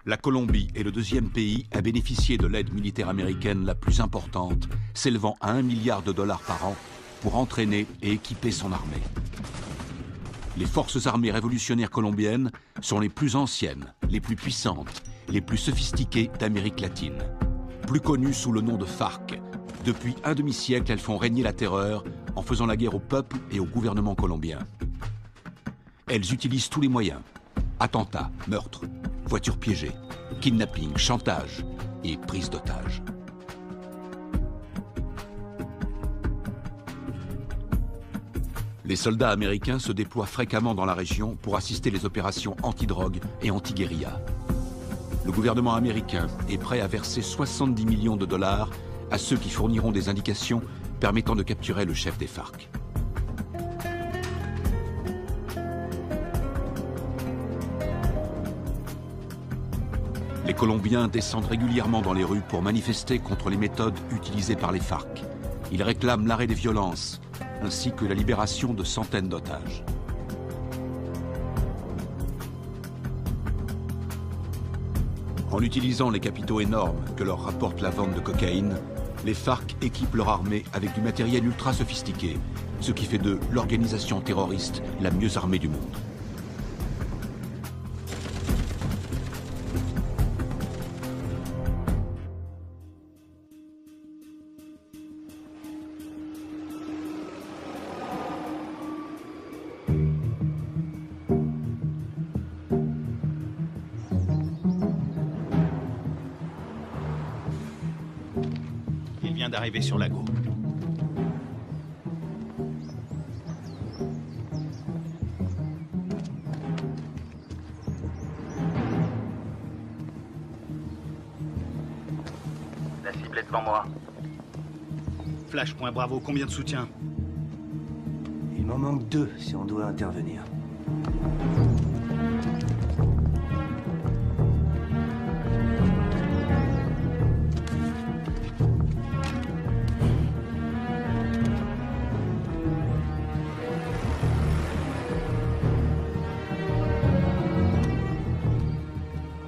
La Colombie est le deuxième pays à bénéficier de l'aide militaire américaine la plus importante, s'élevant à 1 milliard de dollars par an pour entraîner et équiper son armée. Les forces armées révolutionnaires colombiennes sont les plus anciennes, les plus puissantes, les plus sophistiquées d'Amérique latine. Plus connues sous le nom de FARC, depuis un demi-siècle, elles font régner la terreur en faisant la guerre au peuple et au gouvernement colombien. Elles utilisent tous les moyens. Attentats, meurtres, voitures piégées, kidnapping, chantage et prise d'otages. Les soldats américains se déploient fréquemment dans la région pour assister les opérations anti-drogue et anti-guérilla. Le gouvernement américain est prêt à verser 70 millions de dollars à ceux qui fourniront des indications permettant de capturer le chef des FARC. Les Colombiens descendent régulièrement dans les rues pour manifester contre les méthodes utilisées par les FARC. Ils réclament l'arrêt des violences, ainsi que la libération de centaines d'otages. En utilisant les capitaux énormes que leur rapporte la vente de cocaïne, les FARC équipent leur armée avec du matériel ultra sophistiqué, ce qui fait d'eux l'organisation terroriste la mieux armée du monde. D'arriver sur Lago. La cible est devant moi. Flash, point Bravo, combien de soutien? Il m'en manque 2 si on doit intervenir.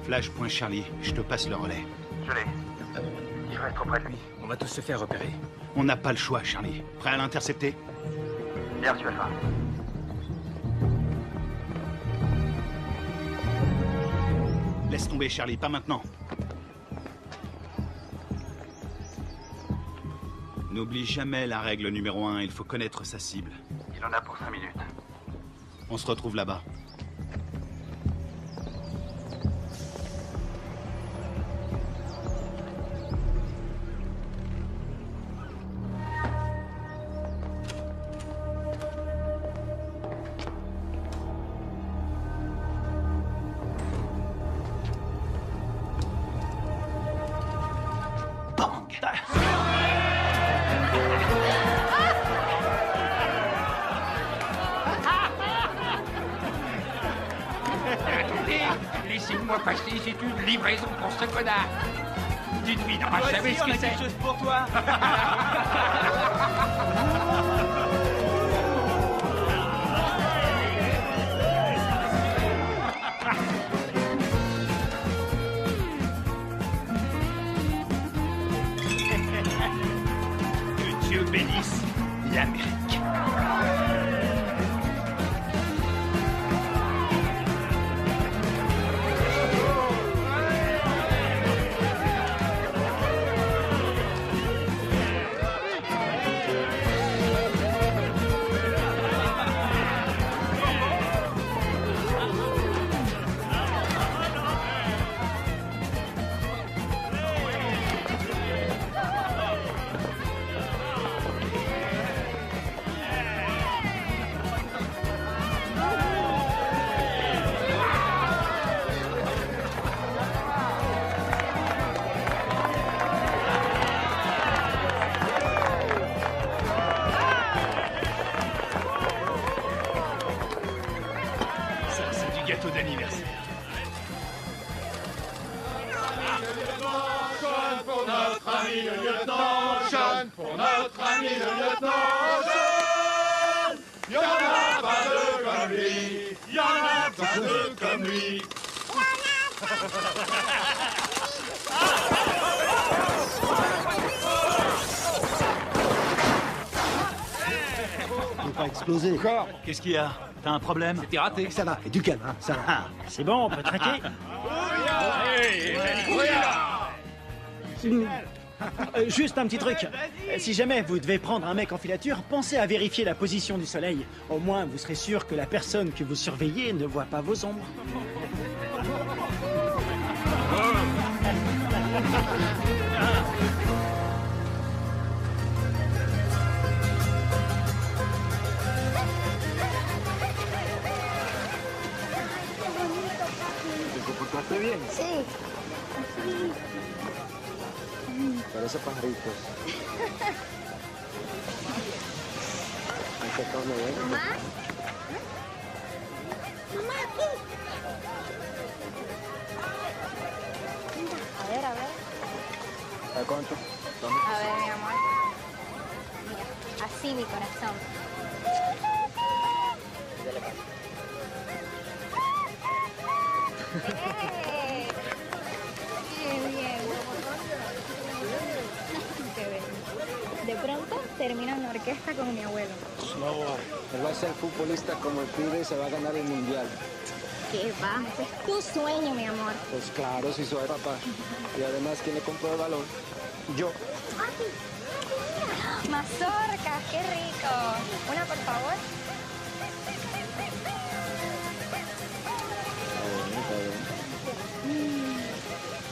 Flash, point Charlie, je te passe le relais. Je l'ai. Il faut être auprès de lui. On va tous se faire repérer. On n'a pas le choix, Charlie. Prêt à l'intercepter? Bien reçu, Alpha. Laisse tomber, Charlie, pas maintenant. N'oublie jamais la règle numéro 1, il faut connaître sa cible. Il en a pour 5 minutes. On se retrouve là-bas. Laissez-moi passer, c'est une livraison pour ce connard. Dites-lui, n'aura jamais ce que c'est. Quelque chose pour toi. Que Dieu bénisse l'Amérique. Gâteau d'anniversaire. Jeune pour notre ami le lieutenant, jeune pour notre ami le lieutenant, jeune. Y'en a pas deux comme lui, y'en a pas deux comme lui. Faut pas exploser. Encore? Qu'est-ce qu'il y a? T'as un problème? C'était raté. Ça va, et du calme, hein, ça va. C'est bon, on peut traquer. Juste un petit truc. Si jamais vous devez prendre un mec en filature, pensez à vérifier la position du soleil. Au moins, vous serez sûr que la personne que vous surveillez ne voit pas vos ombres. ¿Te comportaste bien? Sí. Parece pajaritos. ¿Has sacado una buena? ¿Mamá? Mamá, aquí. Mira, a ver, a ver. ¿A cuánto? A ver, mi amor. Mira, así mi corazón. ¡Eh! Bien, bien. Qué bien. De pronto termino en la orquesta con mi abuelo. No, él va a ser futbolista como el pibe y se va a ganar el mundial. ¿Qué va? Ese es tu sueño, mi amor. Pues claro, si soy papá. Y además, ¿quién le compró el balón? Yo. Mazorcas, qué rico. Una, por favor.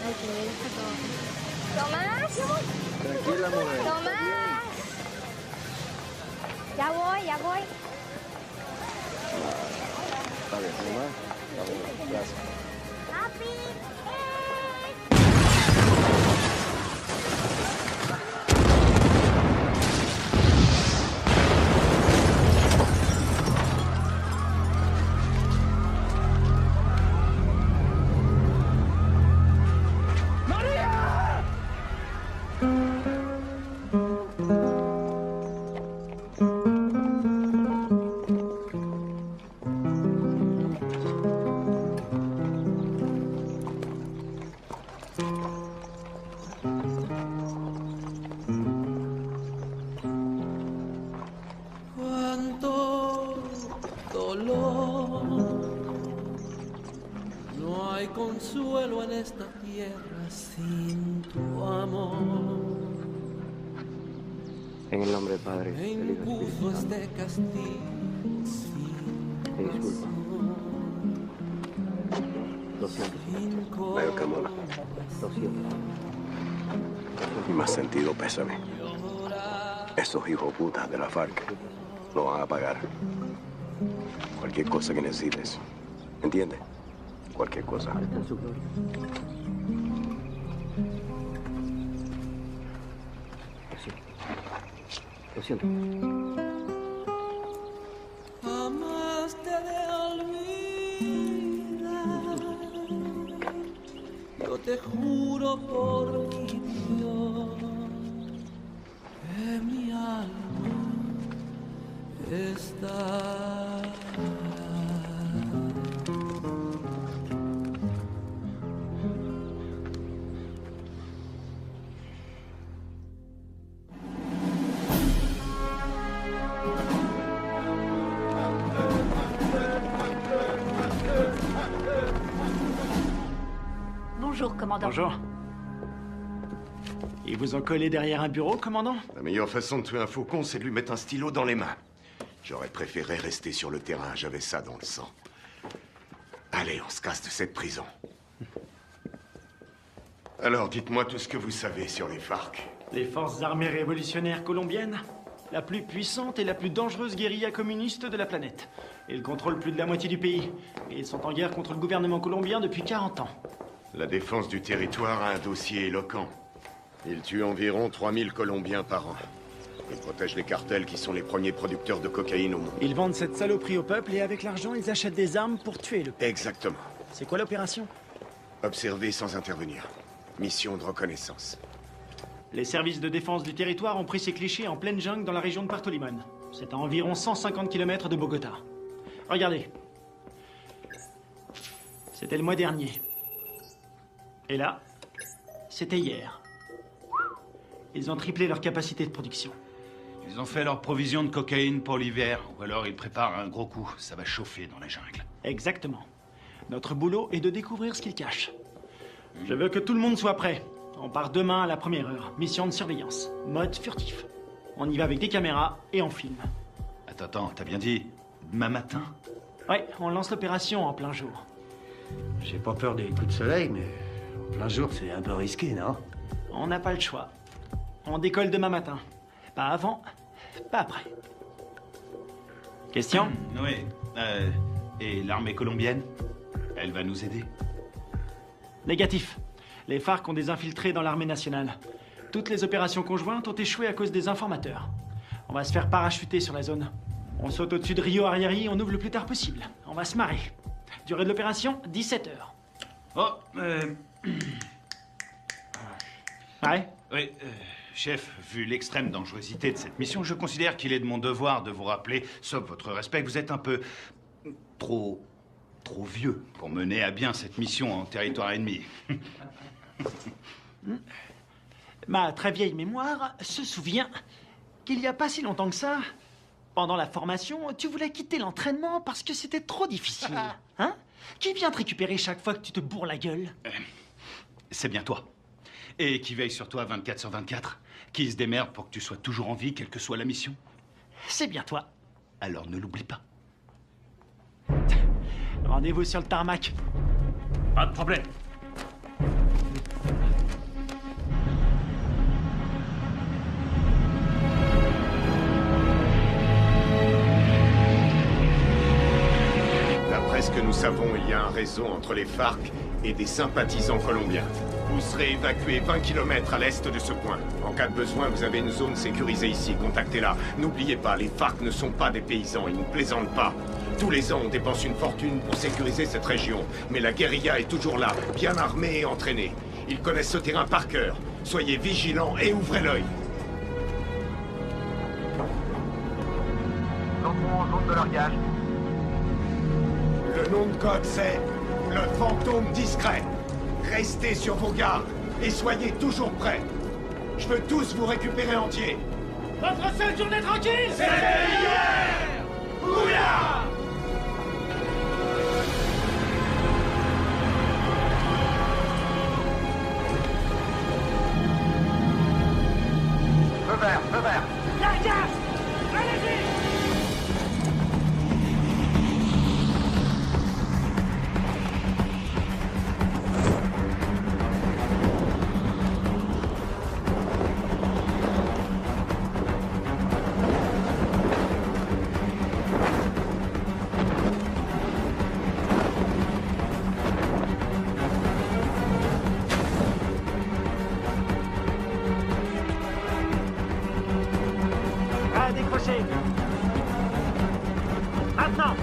Ay, qué bien está todo. ¿Tomás? Tranquila, mujer. ¡Tomás! Ya voy, ya voy. Está bien, mamá. Está bien, gracias. ¡Papi! Cuánto dolor, no hay consuelo en esta tierra sin tu amor. En el nombre del Padre, Me del Hijo y del Espíritu impuso Santo. este castigo sin Te disculpa. Lo siento. Veo que mola. Lo siento. Y más sentido pésame. Esos hijos putas de la FARC lo van a pagar. Cualquier cosa que necesites. ¿Entiendes? Cualquier cosa. Está en su gloria. Lo siento. jamás te de olvidar. Yo te juro por mi Dios que mi alma está. Bonjour, commandant. Bonjour. Ils vous ont collé derrière un bureau, commandant? La meilleure façon de tuer un faucon, c'est de lui mettre un stylo dans les mains. J'aurais préféré rester sur le terrain, j'avais ça dans le sang. Allez, on se casse de cette prison. Alors, dites-moi tout ce que vous savez sur les FARC. Les forces armées révolutionnaires colombiennes, la plus puissante et la plus dangereuse guérilla communiste de la planète. Ils contrôlent plus de la moitié du pays. Et ils sont en guerre contre le gouvernement colombien depuis 40 ans. La défense du territoire a un dossier éloquent. Ils tuent environ 3000 Colombiens par an. Ils protègent les cartels qui sont les premiers producteurs de cocaïne au monde. Ils vendent cette saloperie au peuple et avec l'argent, ils achètent des armes pour tuer le peuple. Exactement. C'est quoi l'opération? Observer sans intervenir. Mission de reconnaissance. Les services de défense du territoire ont pris ces clichés en pleine jungle dans la région de Puerto Limón. C'est à environ 150 km de Bogota. Regardez. C'était le mois dernier. Et là, c'était hier. Ils ont triplé leur capacité de production. Ils ont fait leur provision de cocaïne pour l'hiver, ou alors ils préparent un gros coup. Ça va chauffer dans la jungle. Exactement. Notre boulot est de découvrir ce qu'ils cachent. Je veux que tout le monde soit prêt. On part demain à la première heure. Mission de surveillance. Mode furtif. On y va avec des caméras et on filme. Attends, t'as bien dit demain matin? Ouais, on lance l'opération en plein jour. J'ai pas peur des coups de soleil, mais en plein jour, c'est un peu risqué, non? On n'a pas le choix. On décolle demain matin. Pas avant, pas après. Question? Oui. Et l'armée colombienne? Elle va nous aider? Négatif. Les FARC ont des infiltrés dans l'armée nationale. Toutes les opérations conjointes ont échoué à cause des informateurs. On va se faire parachuter sur la zone. On saute au-dessus de Rio Arrieri, on ouvre le plus tard possible. On va se marrer. Durée de l'opération, 17 heures. Oh, Ouais? Oui, chef, vu l'extrême dangerosité de cette mission, je considère qu'il est de mon devoir de vous rappeler, sauf votre respect, que vous êtes un peu trop vieux pour mener à bien cette mission en territoire ennemi. Ma très vieille mémoire se souvient qu'il n'y a pas si longtemps que ça, pendant la formation, tu voulais quitter l'entraînement parce que c'était trop difficile. Hein? Qui vient te récupérer chaque fois que tu te bourres la gueule? C'est bien toi. Et qui veille sur toi 24/24. Qui se démerde pour que tu sois toujours en vie, quelle que soit la mission. C'est bien toi. Alors ne l'oublie pas. Rendez-vous sur le tarmac. Pas de problème. D'après ce que nous savons, il y a un réseau entre les FARC et des sympathisants colombiens. Vous serez évacué 20 km à l'est de ce point. En cas de besoin, vous avez une zone sécurisée ici. Contactez-la. N'oubliez pas, les FARC ne sont pas des paysans. Ils ne plaisantent pas. Tous les ans, on dépense une fortune pour sécuriser cette région. Mais la guérilla est toujours là, bien armée et entraînée. Ils connaissent ce terrain par cœur. Soyez vigilants et ouvrez l'œil. Entrons en zone de largage. Le nom de code, c'est le fantôme discret. Restez sur vos gardes et soyez toujours prêts. Je veux tous vous récupérer entiers. Votre seule journée tranquille, c'était hier! Ouya! Feu vert, feu vert. Largage! Allez-y! À décrocher. Maintenant.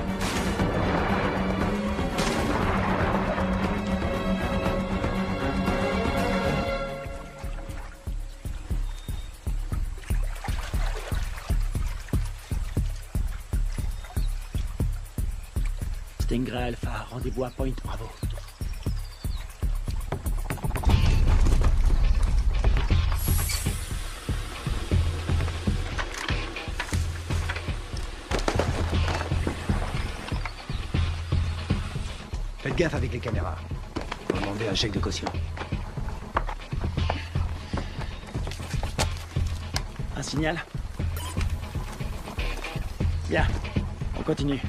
Stingray Alpha, rendez-vous à Point Bravo. Faites gaffe avec les caméras. Faut demander un chèque de caution. Un signal? Bien, on continue.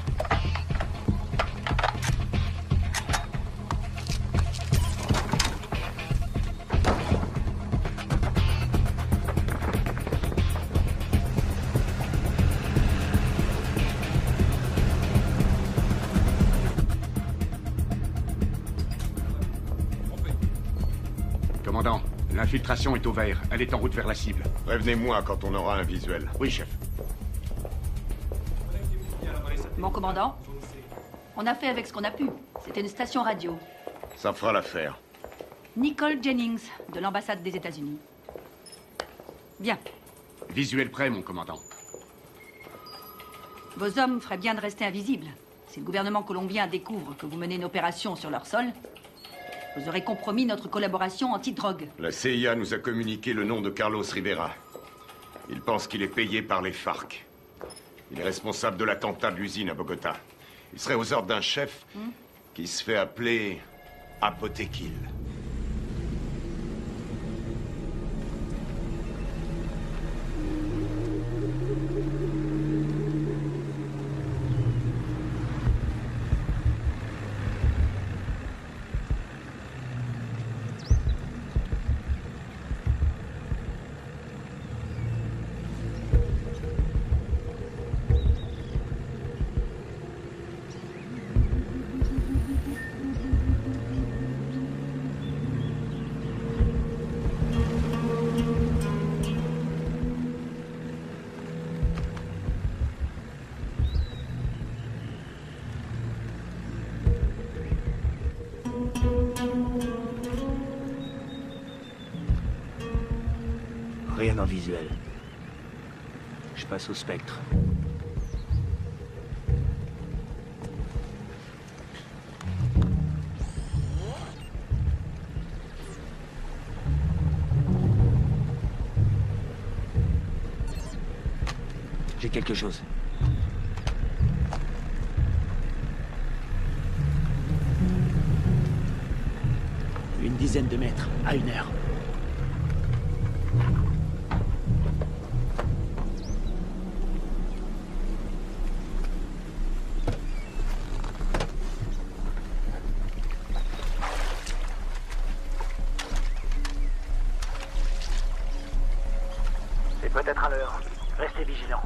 Commandant, l'infiltration est au vert. Elle est en route vers la cible. Prévenez-moi quand on aura un visuel. Oui, chef. Mon commandant, on a fait avec ce qu'on a pu. C'était une station radio. Ça fera l'affaire. Nicole Jennings, de l'ambassade des États-Unis. Bien. Visuel prêt, mon commandant. Vos hommes feraient bien de rester invisibles. Si le gouvernement colombien découvre que vous menez une opération sur leur sol, Vous aurez compromis notre collaboration anti-drogue. La CIA nous a communiqué le nom de Carlos Rivera. Il pense qu'il est payé par les FARC. Il est responsable de l'attentat de l'usine à Bogota. Il serait aux ordres d'un chef qui se fait appeler Apotekil. Rien en visuel. Je passe au spectre. J'ai quelque chose. Une dizaine de mètres, à 1 heure. C'est peut-être à l'heure. Restez vigilants.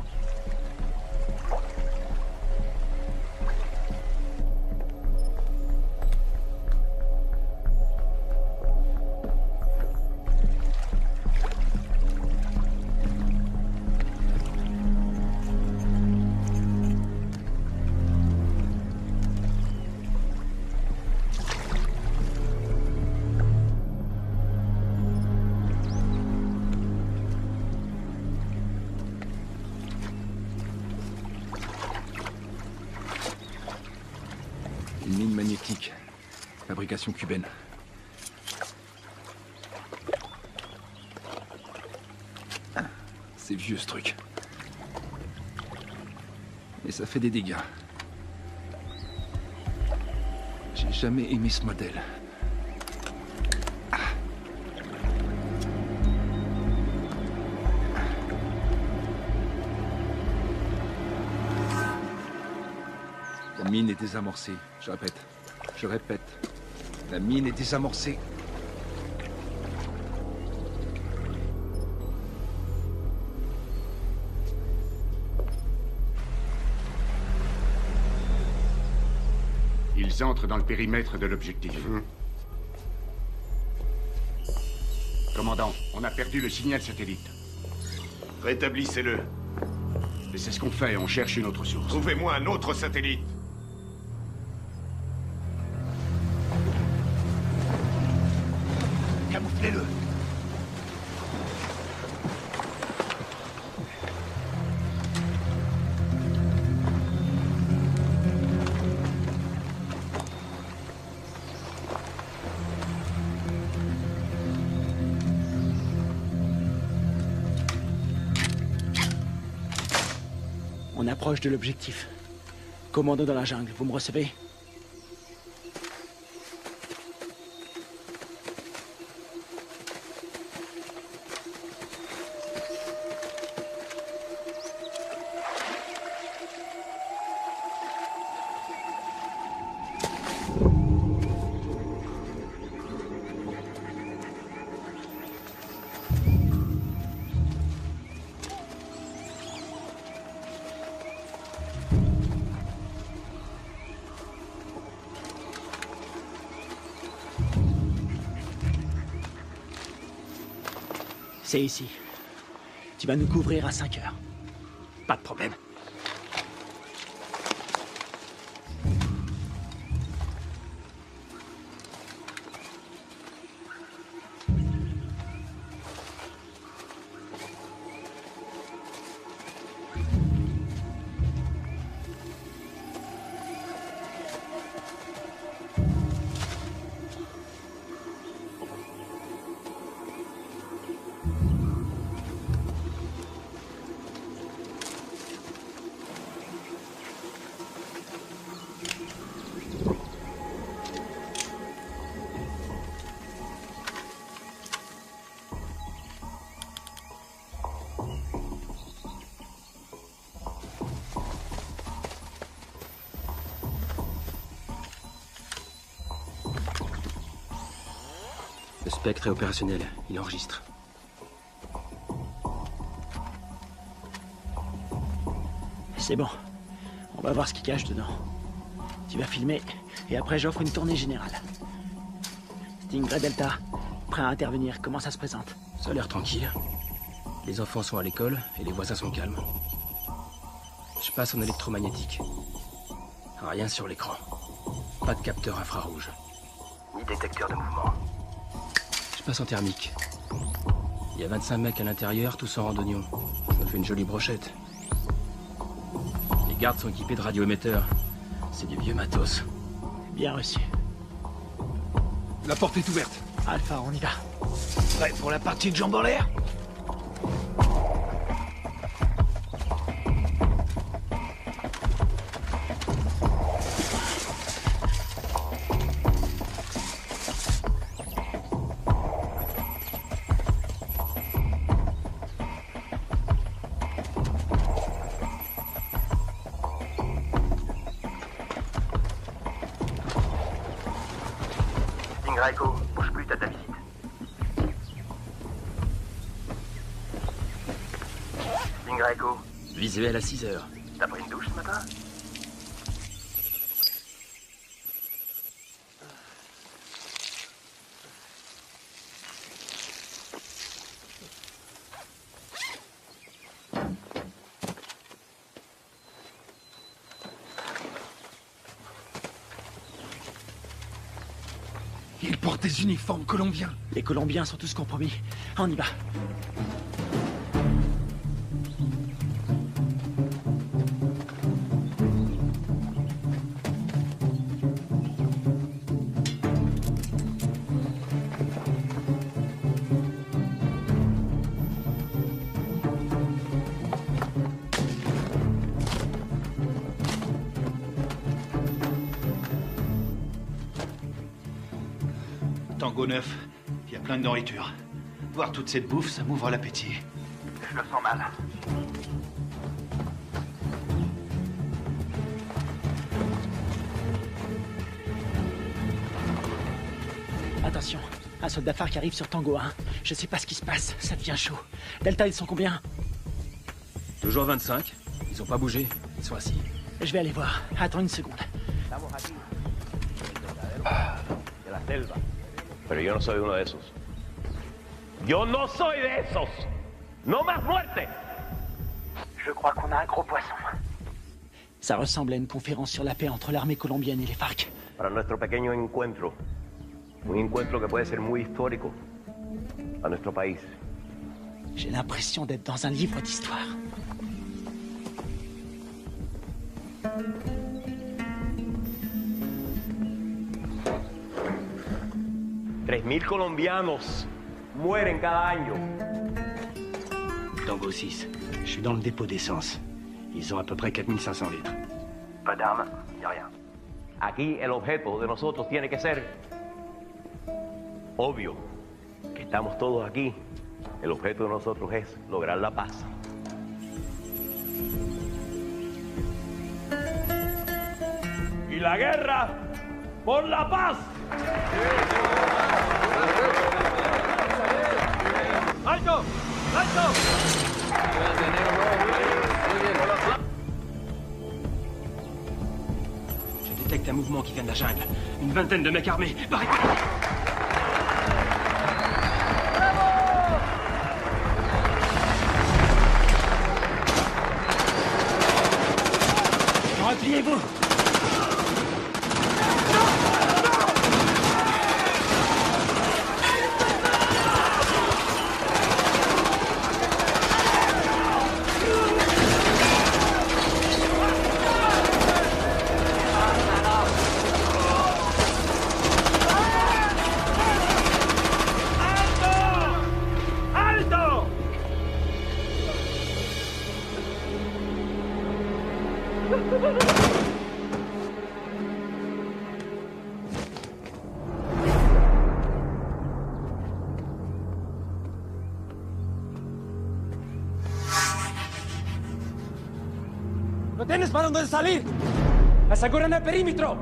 Une mine magnétique. Fabrication cubaine. Ah, c'est vieux ce truc. Et ça fait des dégâts. J'ai jamais aimé ce modèle. La mine est désamorcée. Je répète. La mine est désamorcée. Ils entrent dans le périmètre de l'objectif. Commandant, on a perdu le signal satellite. Rétablissez-le. Et c'est ce qu'on fait, on cherche une autre source. Trouvez-moi un autre satellite. Camouflez-le. On approche de l'objectif. Commando dans la jungle, vous me recevez? C'est ici. Tu vas nous couvrir à 5 heures. Pas de problème. spectre est opérationnel. Il enregistre. C'est bon. On va voir ce qu'il cache dedans. Tu vas filmer, et après j'offre une tournée générale. Stingray Delta, prêt à intervenir. Comment ça se présente? Ça a l'air tranquille. Les enfants sont à l'école, et les voisins sont calmes. Je passe en électromagnétique. Rien sur l'écran. Pas de capteur infrarouge. Ni détecteur de mouvement. Je passe en thermique. Il y a 25 mecs à l'intérieur, tous en randonnion. Ça fait une jolie brochette. Les gardes sont équipés de radioémetteurs. C'est du vieux matos. Bien reçu. La porte est ouverte. Alpha, on y va. Prêt pour la partie de jambes en l'air? Echo, bouge plus, t'as ta visite. Echo. Visuel à 6 heures. T'as pris une douche ce matin? Ils portent des uniformes colombiens. Les Colombiens sont tous compromis. On y va. Tango 9, il y a plein de nourriture. Voir toute cette bouffe, ça m'ouvre l'appétit. Je le sens mal. Attention, un soldat phare qui arrive sur Tango 1. Je sais pas ce qui se passe, ça devient chaud. Delta, ils sont combien? Toujours 25. Ils ont pas bougé. Ils sont assis. Je vais aller voir. Attends une seconde. De la selva. Pero yo no soy uno de esos. Yo no soy de esos. No más muerte. Je crois qu'on a un gros poisson. Ça ressemble à une conférence sur la paix entre l'armée colombienne et les FARC. Para nuestro pequeño encuentro. Un encuentro que puede ser muy histórico a nuestro país. J'ai l'impression d'être dans un livre d'histoire. $3,000 colombianos mueren cada año. Tango 6, je suis dans le dépôt d'essence. Ils ont à peu près 4500 litres. Pas d'armes, y a rien. Aquí el objeto de nosotros tiene que ser obvio. Que estamos todos aquí. El objeto de nosotros es lograr la paz. Y la guerra por la paz. ¡Alto! ¡Alto! Je détecte un mouvement qui vient de la jungle. Une vingtaine de mecs armés. Barricade! Repliez-vous! ¡No tienes para dónde salir! ¡Aseguren el perímetro!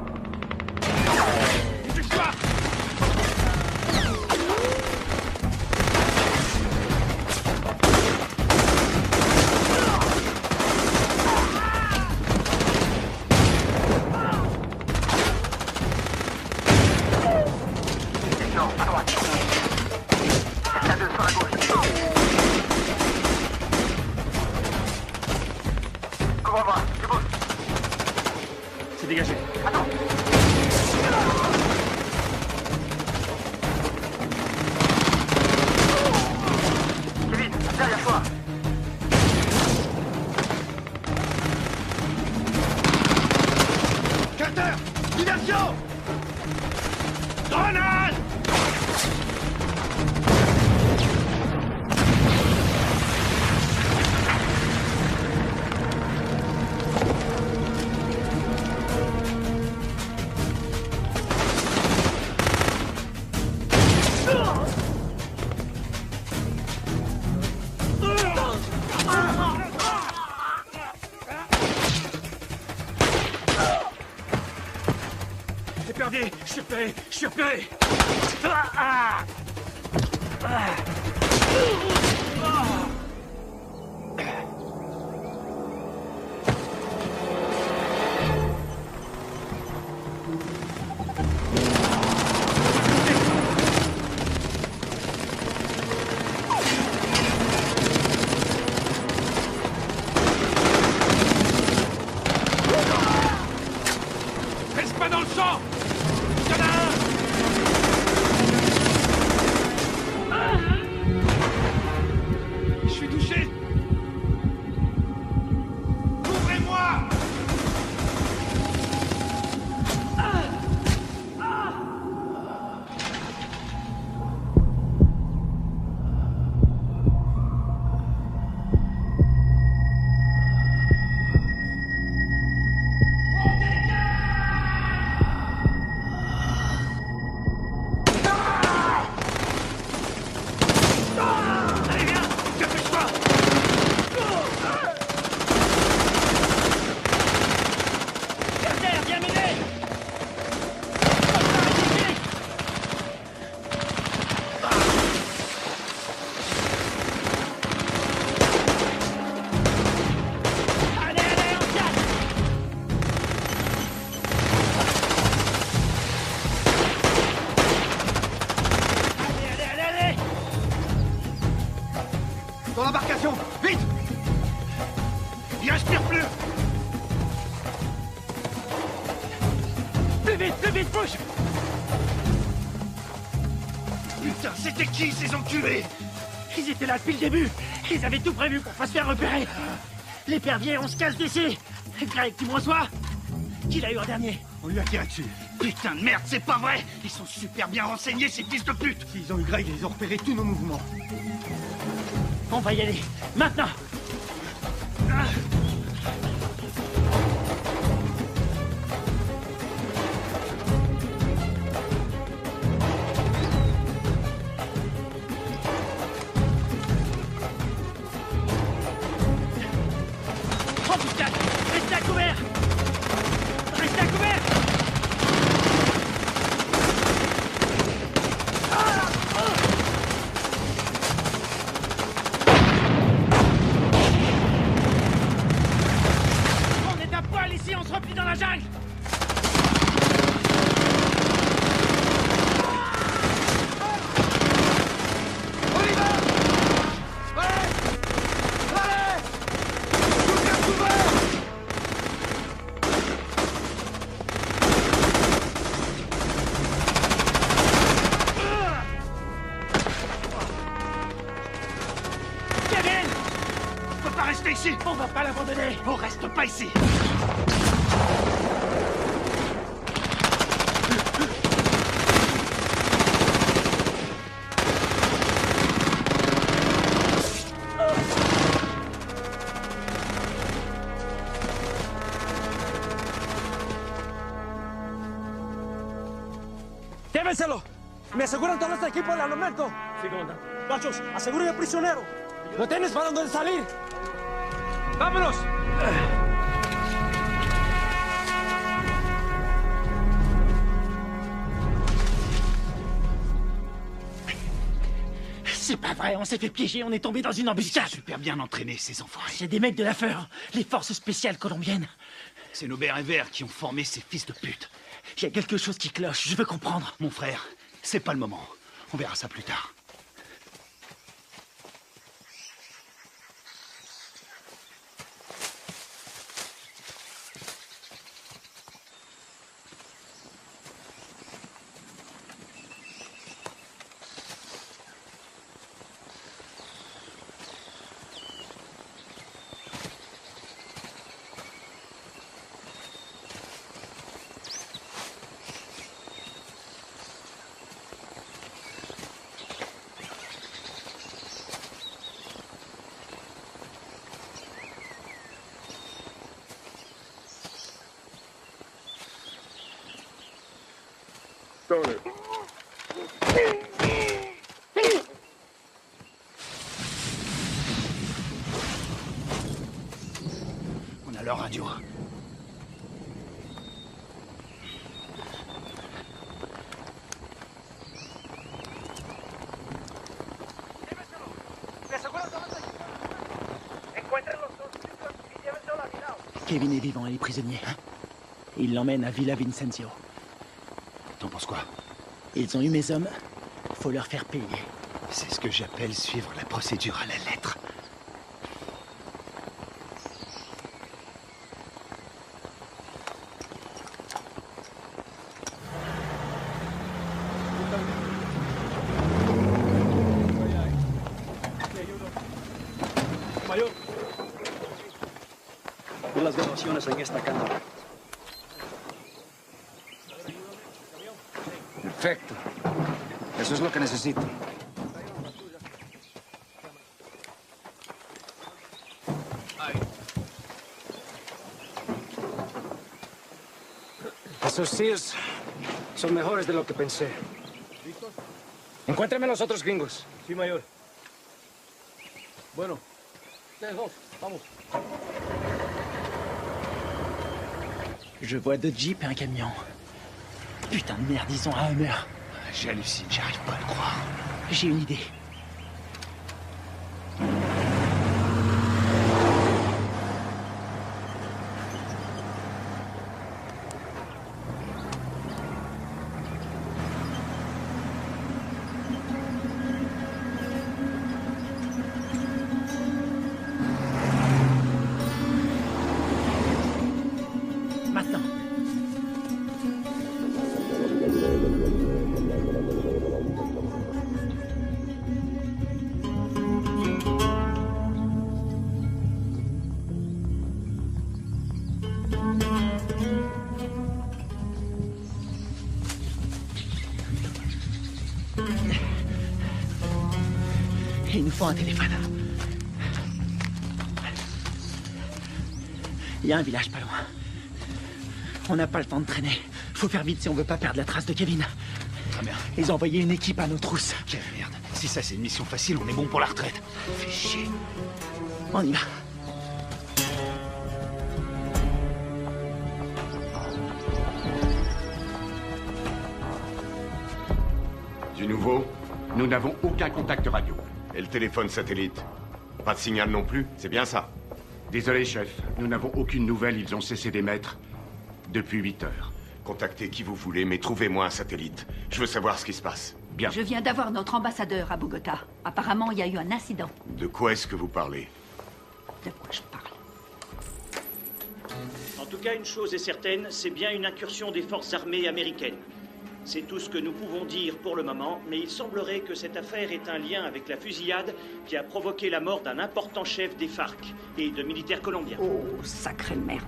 devant moi. Tu bouges. C'est dégagé. Attends. Kevin, derrière toi. Carter! Diversion! Grenade! Je suis repéré. Reste pas dans le champ. Il y en a un. Je suis touché. Ouvrez-moi. Allez, viens. Dépêche-toi. Carter, viens m'aider. Allez, allez, on casse. Allez. Dans l'embarcation, vite. Il respire plus. Plus vite, bouge. Putain, c'était qui ces enculés? Ils étaient là depuis le début. Ils avaient tout prévu pour pas se faire repérer. L'épervier, on se casse d'ici. Greg, tu me reçois? Qui l'a eu en dernier? On lui a tiré dessus. Putain de merde, c'est pas vrai. Ils sont super bien renseignés, ces fils de pute. S'ils ont eu Greg, ils ont repéré tous nos mouvements. On va y aller, maintenant. Oh putain, restez à couvert. Restez à couvert. On est à poil ici, on se replie dans la jungle. On y va. Allez. Tout est couvert. Kevin! On peut pas rester ici! On va pas l'abandonner! On reste pas ici! ¡Llévenselo! Me aseguran todo este equipo del armamento. Sí, comandante. Gachos, aseguren al prisionero. ¿No tienes para dónde salir? ¡Vámonos! C'est pas vrai, on s'est fait piéger, on est tombé dans une embuscade. Super bien entraînés, ces enfoirés. C'est des mecs de la FEUR, les forces spéciales colombiennes. C'est nos bérets verts qui ont formé ces fils de pute. Il y a quelque chose qui cloche, je veux comprendre. Mon frère, c'est pas le moment. On verra ça plus tard. Tony. On a leur radio. Kevin est vivant et les prisonniers. Ils l'emmènent à Villa Vincenzio. T'en penses quoi? Ils ont eu mes hommes. Faut leur faire payer. C'est ce que j'appelle suivre la procédure à la lettre. Mayor. Vi las grabaciones en esta cámara. Perfecto. Eso es lo que necesito. Esos tíos son mejores de lo que pensé. Encuéntrame los otros gringos. Sí, mayor. Bueno, ustedes dos, vamos. Je vois deux jeeps et un camion. Putain de merde, ils ont un Hummer. J'hallucine, j'arrive pas à le croire. J'ai une idée. Maintenant. Il nous faut un téléphone. Il y a un village pas loin. On n'a pas le temps de traîner. Faut faire vite si on veut pas perdre la trace de Kevin. Très bien. Ils ont envoyé une équipe à nos trousses. Quelle merde. Si ça c'est une mission facile, on est bon pour la retraite. Fais chier. On y va. Du nouveau? Nous n'avons aucun contact radio. Et le téléphone satellite? Pas de signal non plus, c'est bien ça? Désolé, chef. Nous n'avons aucune nouvelle. Ils ont cessé d'émettre depuis 8 heures. Contactez qui vous voulez, mais trouvez-moi un satellite. Je veux savoir ce qui se passe. Bien. Je viens d'avoir notre ambassadeur à Bogota. Apparemment, il y a eu un incident. De quoi est-ce que vous parlez? De quoi je parle? En tout cas, une chose est certaine, c'est bien une incursion des forces armées américaines. C'est tout ce que nous pouvons dire pour le moment, mais il semblerait que cette affaire ait un lien avec la fusillade qui a provoqué la mort d'un important chef des FARC et de militaires colombiens. Oh, sacrée merde.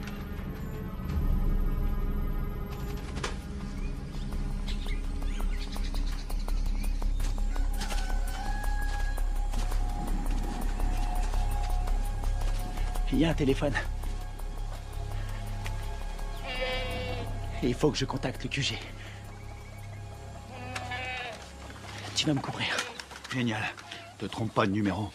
Il y a un téléphone. Il faut que je contacte le QG. Tu vas me couvrir. Génial. Te trompe pas de numéro.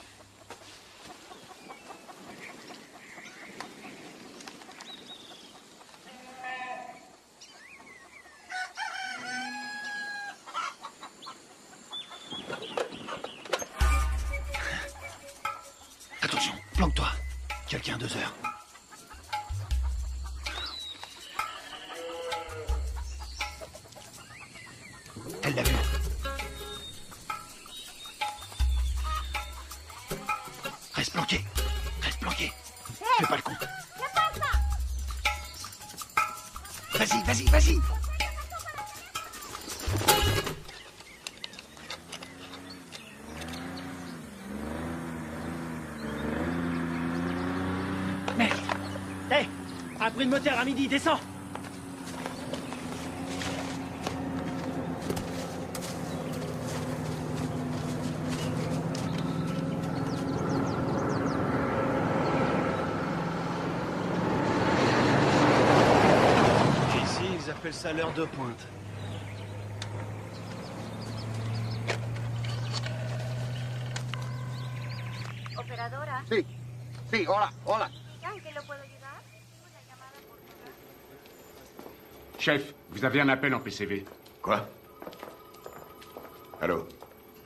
Attention, planque-toi. Quelqu'un à 2 heures. Elle l'a vu. Reste planqué. Reste planqué. Fais pas le con. Vas-y, vas-y, vas-y. Merde. Hé, un bruit de moteur à midi, descends. Ici, ils appellent ça l'heure de pointe. Sí, sí, hola, hola. ¿En qué lo puedo ayudar? Chef, vous avez un appel en PCV. Quoi? Allô?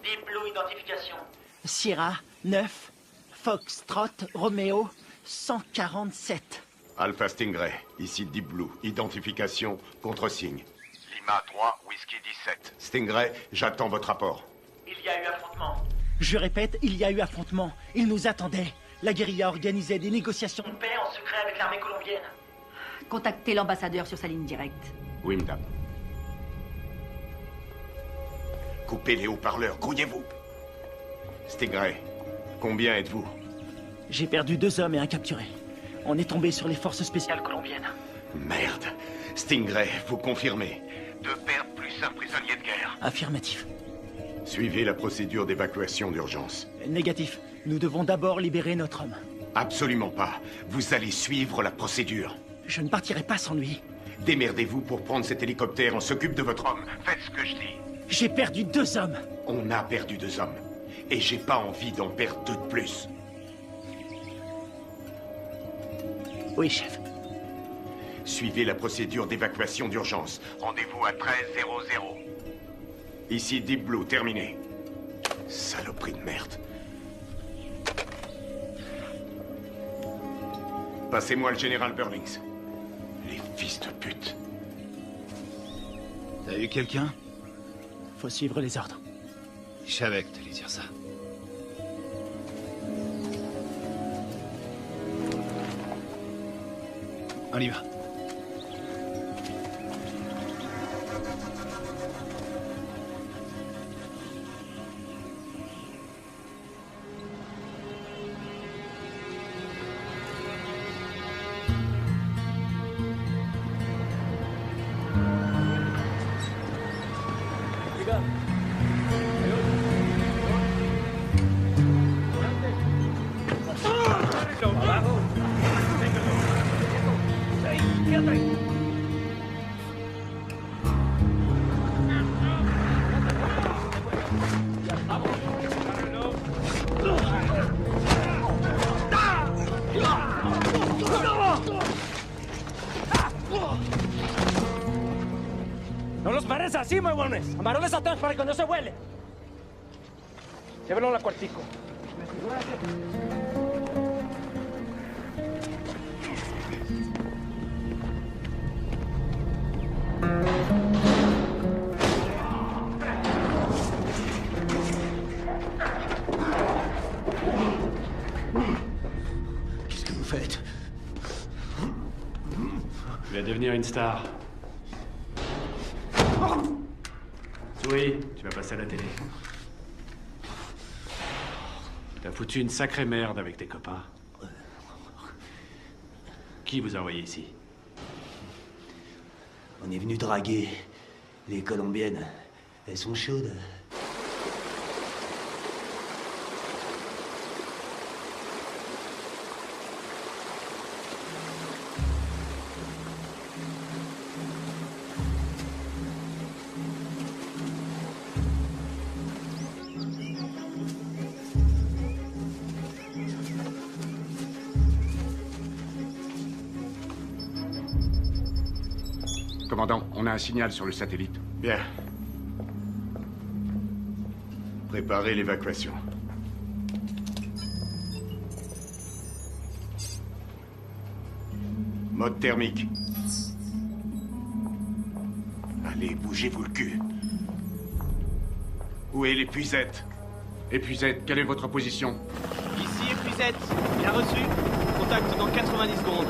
Deep Blue Identification. Sierra 9, Foxtrot, Romeo 147. Alpha Stingray, ici Deep Blue. Identification, contre-signe. Lima 3, Whisky 17. Stingray, j'attends votre rapport. Il y a eu affrontement. Je répète, il y a eu affrontement. Ils nous attendaient. La guérilla organisait des négociations de paix En secret avec l'armée colombienne. Contactez l'ambassadeur sur sa ligne directe. Oui, madame. Coupez les haut-parleurs, grouillez-vous. Stingray, combien êtes-vous? J'ai perdu 2 hommes et un capturé. On est tombé sur les forces spéciales colombiennes. Merde. Stingray, vous confirmez? 2 pertes plus un prisonnier de guerre. Affirmatif. Suivez la procédure d'évacuation d'urgence. Négatif. Nous devons d'abord libérer notre homme. Absolument pas. Vous allez suivre la procédure. Je ne partirai pas sans lui. Démerdez-vous pour prendre cet hélicoptère. On s'occupe de votre homme. Faites ce que je dis. J'ai perdu 2 hommes. On a perdu 2 hommes. Et j'ai pas envie d'en perdre 2 de plus. Oui, chef. Suivez la procédure d'évacuation d'urgence. Rendez-vous à 13:00. Ici Deep Blue, terminé. Saloperie de merde. Passez-moi le général Burlings. Les fils de pute. T'as eu quelqu'un? Faut suivre les ordres. Je savais que t'allais dire ça. On y va. No los pares así, huevones. Amarones atrás para que no se huele. Llévenlo a la cuartico. Qu'est-ce que vous faites? Tu vas devenir une star. Oui, tu vas passer à la télé. T'as foutu une sacrée merde avec tes copains. Qui vous a envoyé ici? On est venu draguer les Colombiennes. Elles sont chaudes. Commandant, on a un signal sur le satellite. Bien. Préparez l'évacuation. Mode thermique. Allez, bougez-vous le cul. Où est l'épuisette? Épuisette, quelle est votre position? Ici, épuisette. Bien reçu. Contact dans 90 secondes.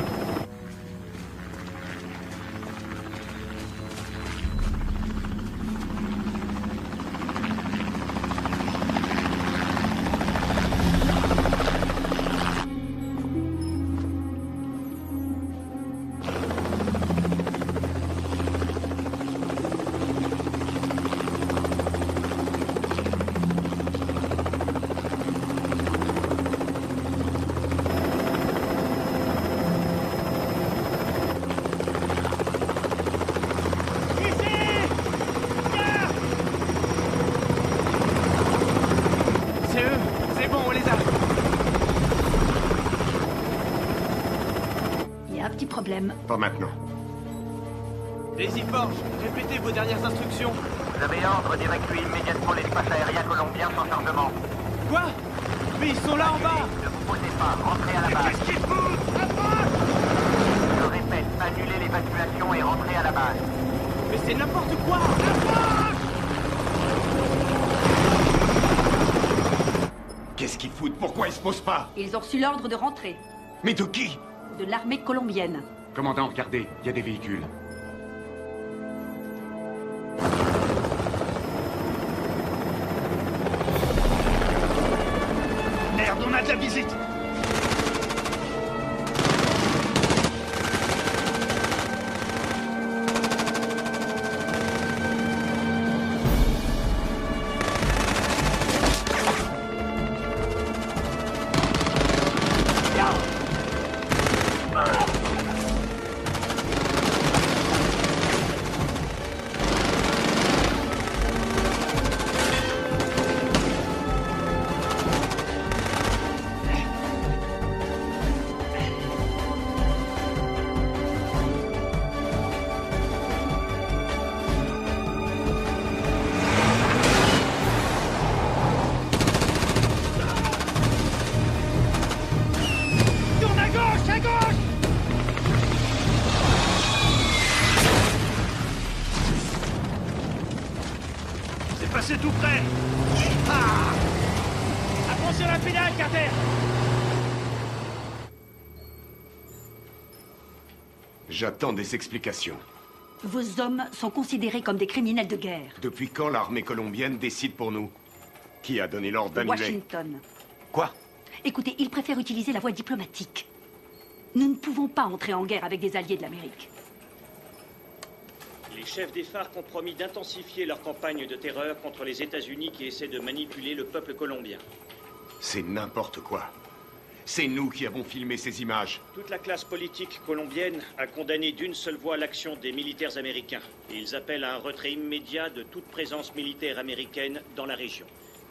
petit problème. Pas maintenant. Daisy Forge, répétez vos dernières instructions. Vous avez ordre d'évacuer immédiatement l'espace aérien colombien sans chargement. Quoi? Mais ils sont là en bas! Ne vous posez pas, rentrez à la base. Qu'est-ce qu'ils foutent? Approche! Je répète, annulez l'évacuation et rentrez à la base. Mais c'est n'importe quoi! Approche! Qu'est-ce qu'ils foutent? Pourquoi ils se posent pas? Ils ont reçu l'ordre de rentrer. Mais de qui? De l'armée colombienne. Commandant, regardez, il y a des véhicules. Merde, on a de la visite! C'est tout près. Ah! Attention à la pédale, Carter. J'attends des explications. Vos hommes sont considérés comme des criminels de guerre. Depuis quand l'armée colombienne décide pour nous? Qui a donné l'ordre d'annuler? Washington. Quoi? Écoutez, ils préfèrent utiliser la voie diplomatique. Nous ne pouvons pas entrer en guerre avec des alliés de l'Amérique. Les chefs des FARC ont promis d'intensifier leur campagne de terreur contre les États-Unis qui essaient de manipuler le peuple colombien. C'est n'importe quoi. C'est nous qui avons filmé ces images. Toute la classe politique colombienne a condamné d'une seule voix l'action des militaires américains. Et ils appellent à un retrait immédiat de toute présence militaire américaine dans la région.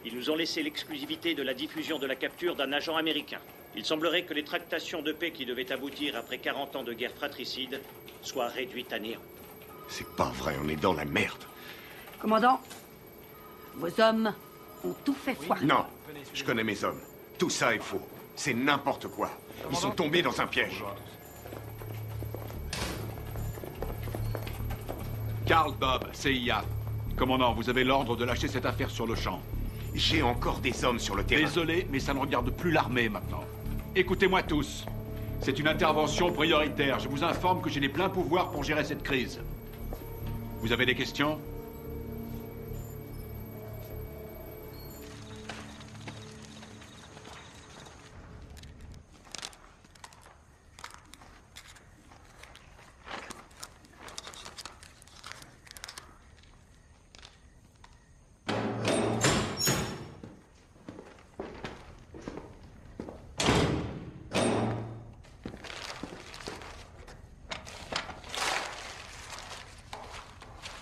Ils nous ont laissé l'exclusivité de la diffusion de la capture d'un agent américain. Il semblerait que les tractations de paix qui devaient aboutir après 40 ans de guerre fratricide soient réduites à néant. C'est pas vrai, on est dans la merde. Commandant, vos hommes ont tout fait foirer. Non, je connais mes hommes. Tout ça est faux. C'est n'importe quoi. Ils sont tombés dans un piège. Karl Bob, CIA. Commandant, vous avez l'ordre de lâcher cette affaire sur le champ. J'ai encore des hommes sur le terrain. Désolé, mais ça ne regarde plus l'armée maintenant. Écoutez-moi tous. C'est une intervention prioritaire. Je vous informe que j'ai les pleins pouvoirs pour gérer cette crise. Vous avez des questions?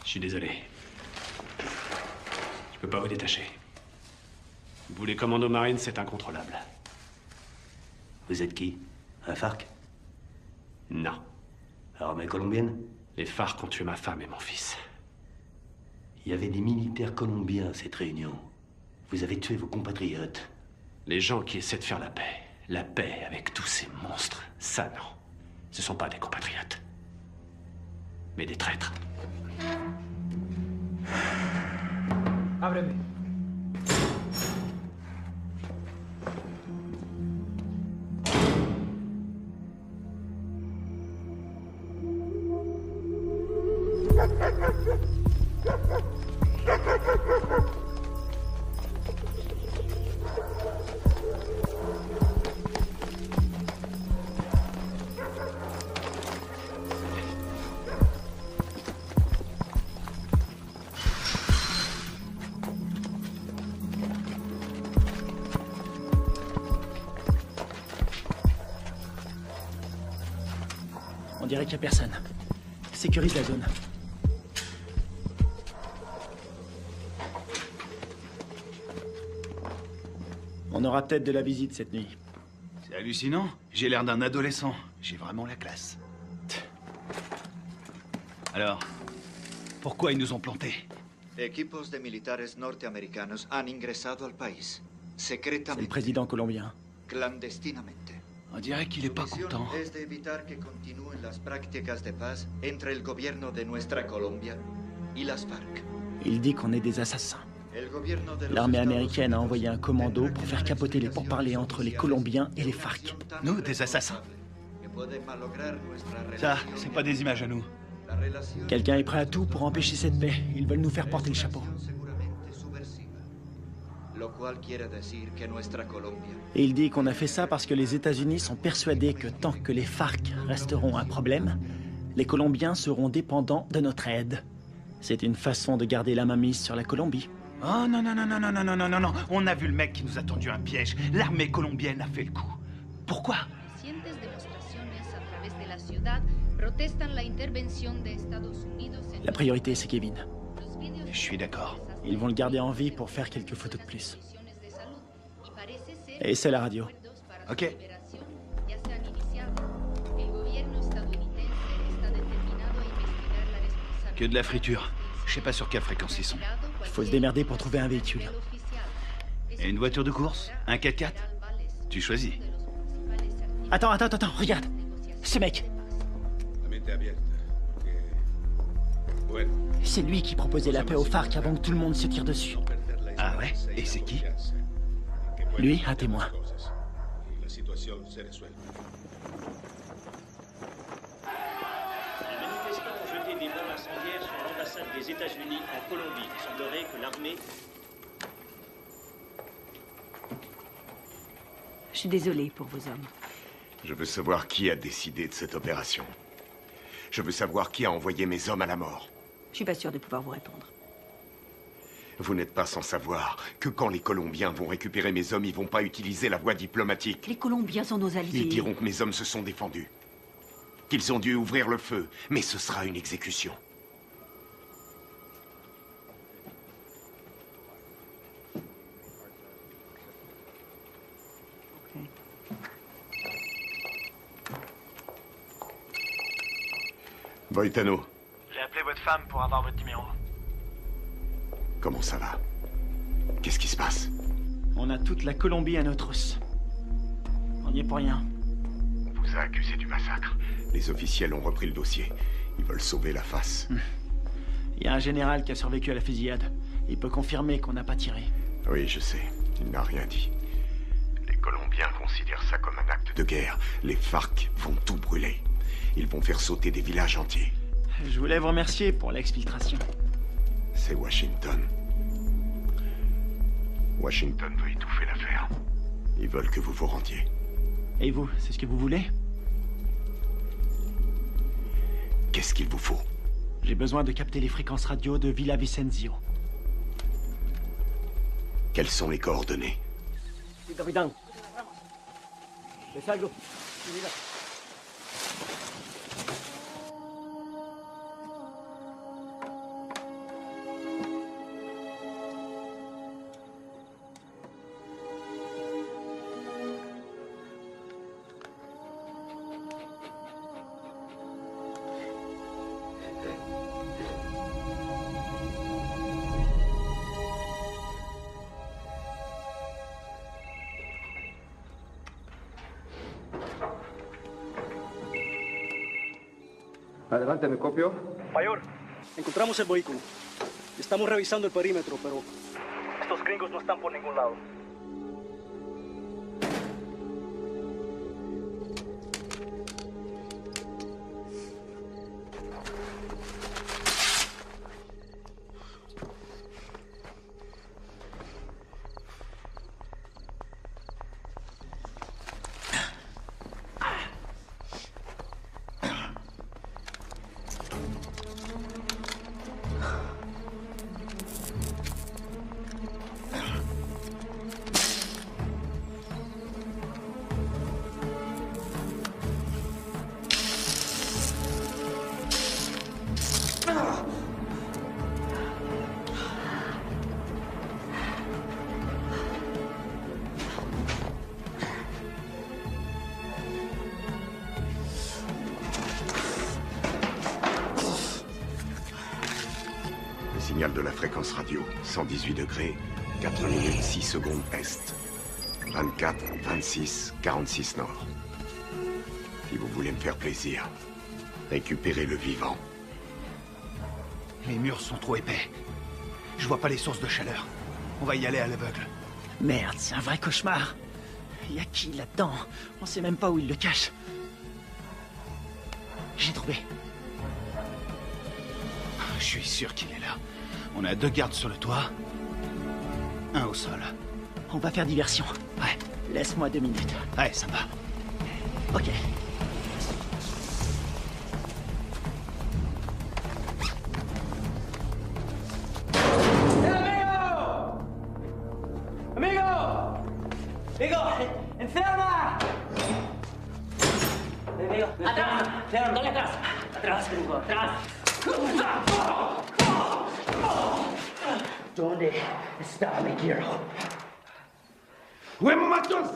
Je suis désolé. Je peux pas vous détacher. Vous, les commandos marines, c'est incontrôlable. Vous êtes qui? Un FARC? Non. Armée colombienne? Les FARC ont tué ma femme et mon fils. Il y avait des militaires colombiens à cette réunion. Vous avez tué vos compatriotes. Les gens qui essaient de faire la paix avec tous ces monstres, ça non. Ce sont pas des compatriotes. Mais des traîtres. Ábreme. On dirait qu'il n'y a personne. Sécurise la zone. On aura peut-être de la visite cette nuit. C'est hallucinant. J'ai l'air d'un adolescent. J'ai vraiment la classe. Alors, pourquoi ils nous ont plantés? Equipos de militares norteamericanos han ingresado al país, C'est secretamente, le président colombien. clandestinamente. On dirait qu'il est pas Su misión content. es de evitar que continúen las prácticas de paz entre el gobierno de nuestra Colombia y las FARC. Il dit qu'on est des assassins. El gobierno de los L'armée Estados américaine a envoyé un commando pour faire capoter les pourparlers entre les Colombiens et les FARC. Nous, des assassins. que pueden malograr nuestra Ça, relación. c'est pas des images à nous. La relación Quelqu'un est prêt à tout pour empêcher cette paix. Ils veulent nous faire porter le chapeau. seguramente subversiva, lo cual quiere decir que nuestra Colombia Et il dit qu'on a fait ça parce que les États-Unis sont persuadés que tant que les FARC resteront un problème, les Colombiens seront dépendants de notre aide. C'est une façon de garder la mainmise sur la Colombie. Oh non, non, non, non, non, non, non, non, non, non. On a vu le mec qui nous a tendu un piège. L'armée colombienne a fait le coup. Pourquoi? Recientes demostraciones a través de la ciudad protestan la intervención de Estados Unidos en La priorité, c'est Kevin. Je suis d'accord. Ils vont le garder en vie pour faire quelques photos de plus. de salud y parece ser Et c'est la radio. Ok. ya se han iniciado. El gobierno estadounidense está determinado a investigar la responsabilidad Que de la friture. Je sais pas sur quelle fréquence ils sont. Il faut se démerder pour trouver un véhicule. Et une voiture de course? Un 4x4? Tu choisis. Attends, regarde. Ce mec, c'est lui qui proposait la paix aux FARC avant que tout le monde se tire dessus. Ah ouais? Et c'est qui? Lui, un témoin. La situación se resuelve. Les manifestants ont jeté des bombes incendiaires sur l'ambassade des États-Unis en Colombie. Il semblerait que l'armée... Je suis désolée pour vos hommes. Je veux savoir qui a décidé de cette opération. Je veux savoir qui a envoyé mes hommes à la mort. Je suis pas sûre de pouvoir vous répondre. Vous n'êtes pas sans savoir que quand les Colombiens vont récupérer mes hommes, ils vont pas utiliser la voie diplomatique. Les Colombiens sont nos alliés. Ils diront que mes hommes se sont défendus. Qu'ils ont dû ouvrir le feu, mais ce sera une exécution. Voitano, J'ai appelé votre femme pour avoir votre numéro. comment ça va? Qu'est-ce qui se passe? On a toute la Colombie à nos trousses. On n'y est pour rien. On vous a accusé du massacre. Les officiels ont repris le dossier. Ils veulent sauver la face. Il y a un général qui a survécu à la fusillade. Il peut confirmer qu'on n'a pas tiré. Oui, je sais. Il n'a rien dit. Les Colombiens considèrent ça comme un acte de guerre. Les FARC vont tout brûler. Ils vont faire sauter des villages entiers. Je voulais vous remercier pour l'exfiltration. C'est Washington. Washington veut étouffer l'affaire. Ils veulent que vous vous rendiez. Et vous, c'est ce que vous voulez? Qu'est-ce qu'il vous faut? J'ai besoin de capter les fréquences radio de Villa Vicenzio. Quelles sont les coordonnées? Sí, capitán. ¿Ves algo? Mira. Adelante, ¿me copio? Mayor, encontramos el vehículo. Estamos revisando el perímetro, pero estos gringos no están por ningún lado. signal de la fréquence radio. 118 degrés, 4 minutes 6 secondes est. 24, 26, 46 nord. Si vous voulez me faire plaisir, récupérez le vivant. Les murs sont trop épais. Je vois pas les sources de chaleur. On va y aller à l'aveugle. Merde, c'est un vrai cauchemar. Y a qui là-dedans? On sait même pas où il le cache. J'ai trouvé. Je suis sûr qu'il est là. On a 2 gardes sur le toit. 1 au sol. On va faire diversion. Ouais. Laisse-moi 2 minutes. Ouais, ça va. Ok. ¡Amigo! ¡Enferma! Amigo, atrás, dale atrás. Atrás, Hugo, atrás. ¿Dónde está mi quiero? ¡Huevos matos!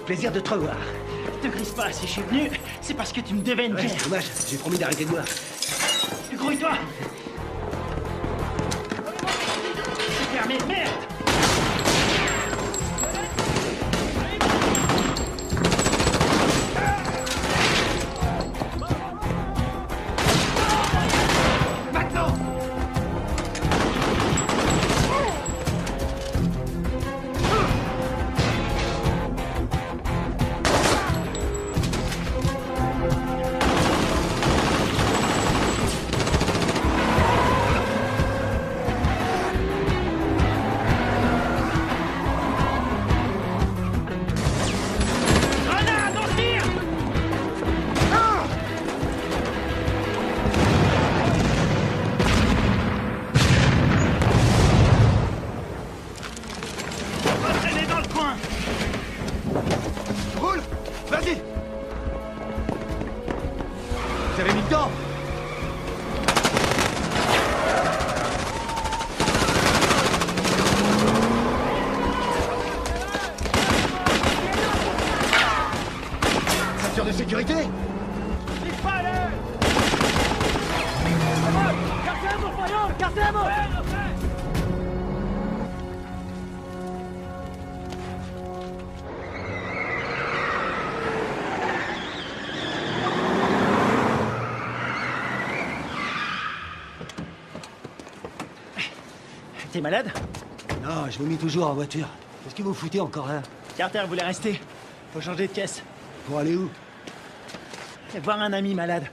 Plaisir de te revoir. Te grise pas, si je suis venu, c'est parce que tu me devais une bière. C'est dommage, j'ai promis d'arrêter de boire. Grouille-toi. C'est fermé, merde. De sécurité. T'es malade? Non, je vomis toujours en voiture. Qu'est-ce que vous foutez encore là? Carter voulait rester. Faut changer de caisse. Pour aller où? Voir un ami malade.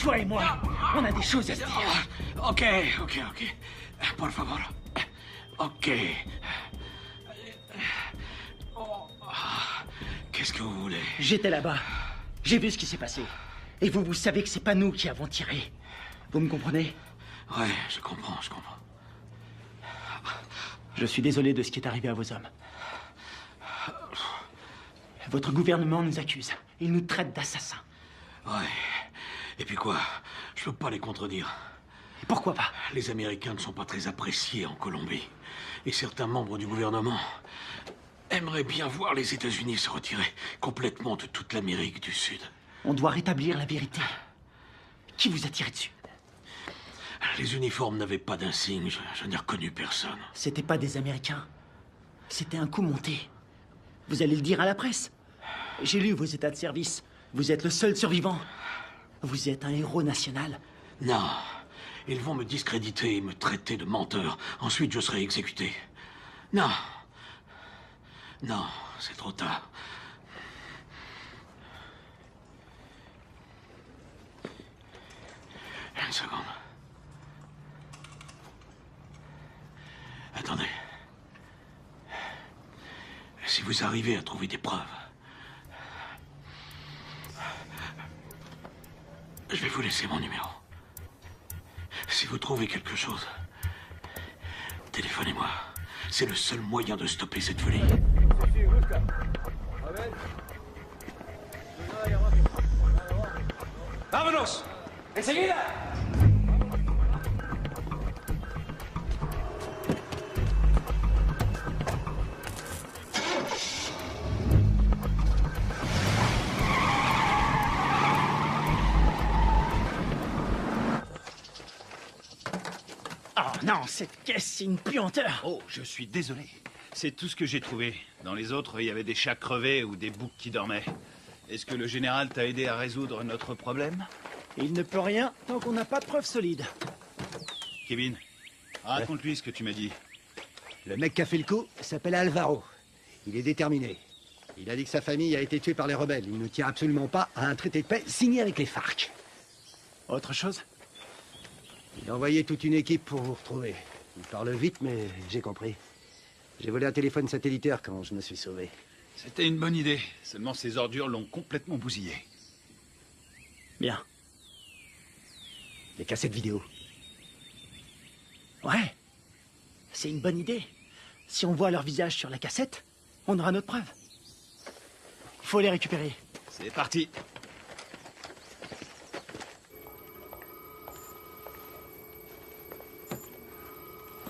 Toi et moi, on a des choses à se dire. Ok. Por favor. Ok. Qu'est-ce que vous voulez? J'étais là-bas. J'ai vu ce qui s'est passé. Et vous savez que c'est pas nous qui avons tiré. Vous me comprenez? Ouais, je comprends. Je suis désolé de ce qui est arrivé à vos hommes. Votre gouvernement nous accuse. Il nous traite d'assassins. Ouais. Et puis quoi? Je peux pas les contredire. Et pourquoi pas? Les Américains ne sont pas très appréciés en Colombie. Et certains membres du gouvernement aimeraient bien voir les États-Unis se retirer complètement de toute l'Amérique du Sud. On doit rétablir la vérité. Qui vous a tiré dessus? Les uniformes n'avaient pas d'insigne. Je n'ai reconnu personne. C'était pas des Américains. C'était un coup monté. Vous allez le dire à la presse. J'ai lu vos états de service. Vous êtes le seul survivant. Vous êtes un héros national. Non. Ils vont me discréditer et me traiter de menteur. Ensuite, je serai exécuté. Non. Non, c'est trop tard. Une seconde. Attendez. Si vous arrivez à trouver des preuves, je vais vous laisser mon numéro. Si vous trouvez quelque chose, téléphonez-moi. C'est le seul moyen de stopper cette folie. ¡Vámonos! ¡Enseguida! Oh non, cette caisse, c'est une puanteur. Oh, je suis désolé. C'est tout ce que j'ai trouvé. Dans les autres, il y avait des chats crevés ou des boucs qui dormaient. Est-ce que le général t'a aidé à résoudre notre problème? Il ne peut rien tant qu'on n'a pas de preuves solides. Kevin, raconte-lui ce que tu m'as dit. Le mec qui a fait le coup s'appelle Alvaro. Il est déterminé. Il a dit que sa famille a été tuée par les rebelles. Il ne tient absolument pas à un traité de paix signé avec les FARC. Autre chose? Il a envoyé toute une équipe pour vous retrouver. Il parle vite, mais j'ai compris. J'ai volé un téléphone satellitaire quand je me suis sauvé. C'était une bonne idée. Seulement ces ordures l'ont complètement bousillé. Bien. Les cassettes vidéo. Ouais. C'est une bonne idée. Si on voit leur visage sur la cassette, on aura notre preuve. Il faut les récupérer. C'est parti.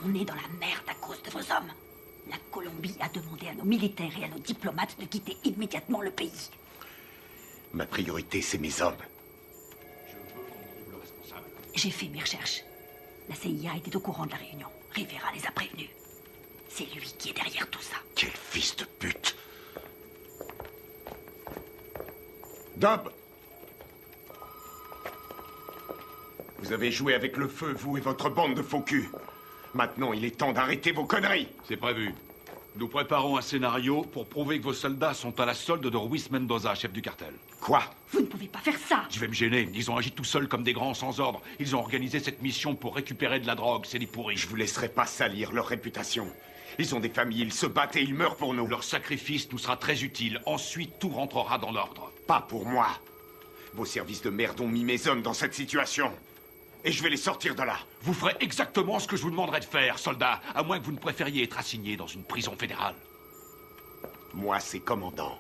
On est dans la merde à cause de vos hommes. La Colombie a demandé à nos militaires et à nos diplomates de quitter immédiatement le pays. Ma priorité, c'est mes hommes. J'ai fait mes recherches. La CIA était au courant de la réunion. Rivera les a prévenus. C'est lui qui est derrière tout ça. Quel fils de pute! Dob! Vous avez joué avec le feu, vous et votre bande de faux culs. Maintenant, il est temps d'arrêter vos conneries. C'est prévu. Nous préparons un scénario pour prouver que vos soldats sont à la solde de Ruiz Mendoza, chef du cartel. Quoi? Vous ne pouvez pas faire ça. Je vais me gêner. Ils ont agi tout seuls comme des grands sans ordre. Ils ont organisé cette mission pour récupérer de la drogue. C'est des pourris. Je vous laisserai pas salir leur réputation. Ils ont des familles, ils se battent et ils meurent pour nous. Leur sacrifice nous sera très utile. Ensuite, tout rentrera dans l'ordre. Pas pour moi. Vos services de merde ont mis mes hommes dans cette situation. Et je vais les sortir de là. Vous ferez exactement ce que je vous demanderai de faire, soldat, à moins que vous ne préfériez être assigné dans une prison fédérale. Moi, c'est commandant.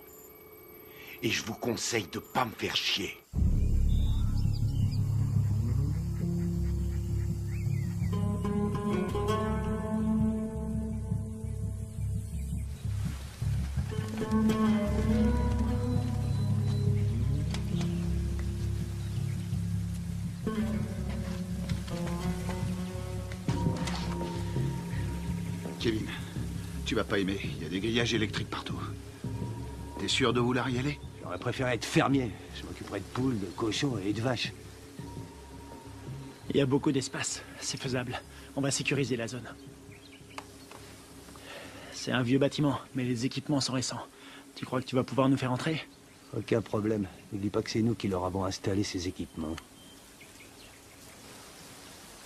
Et je vous conseille de pas me faire chier. Kevin, tu vas pas aimer. Il y a des grillages électriques partout. T'es sûr de vouloir y aller? J'aurais préféré être fermier. Je m'occuperais de poules, de cochons et de vaches. Il y a beaucoup d'espace. C'est faisable. On va sécuriser la zone. C'est un vieux bâtiment, mais les équipements sont récents. Tu crois que tu vas pouvoir nous faire entrer? Aucun problème. N'oublie pas que c'est nous qui leur avons installé ces équipements.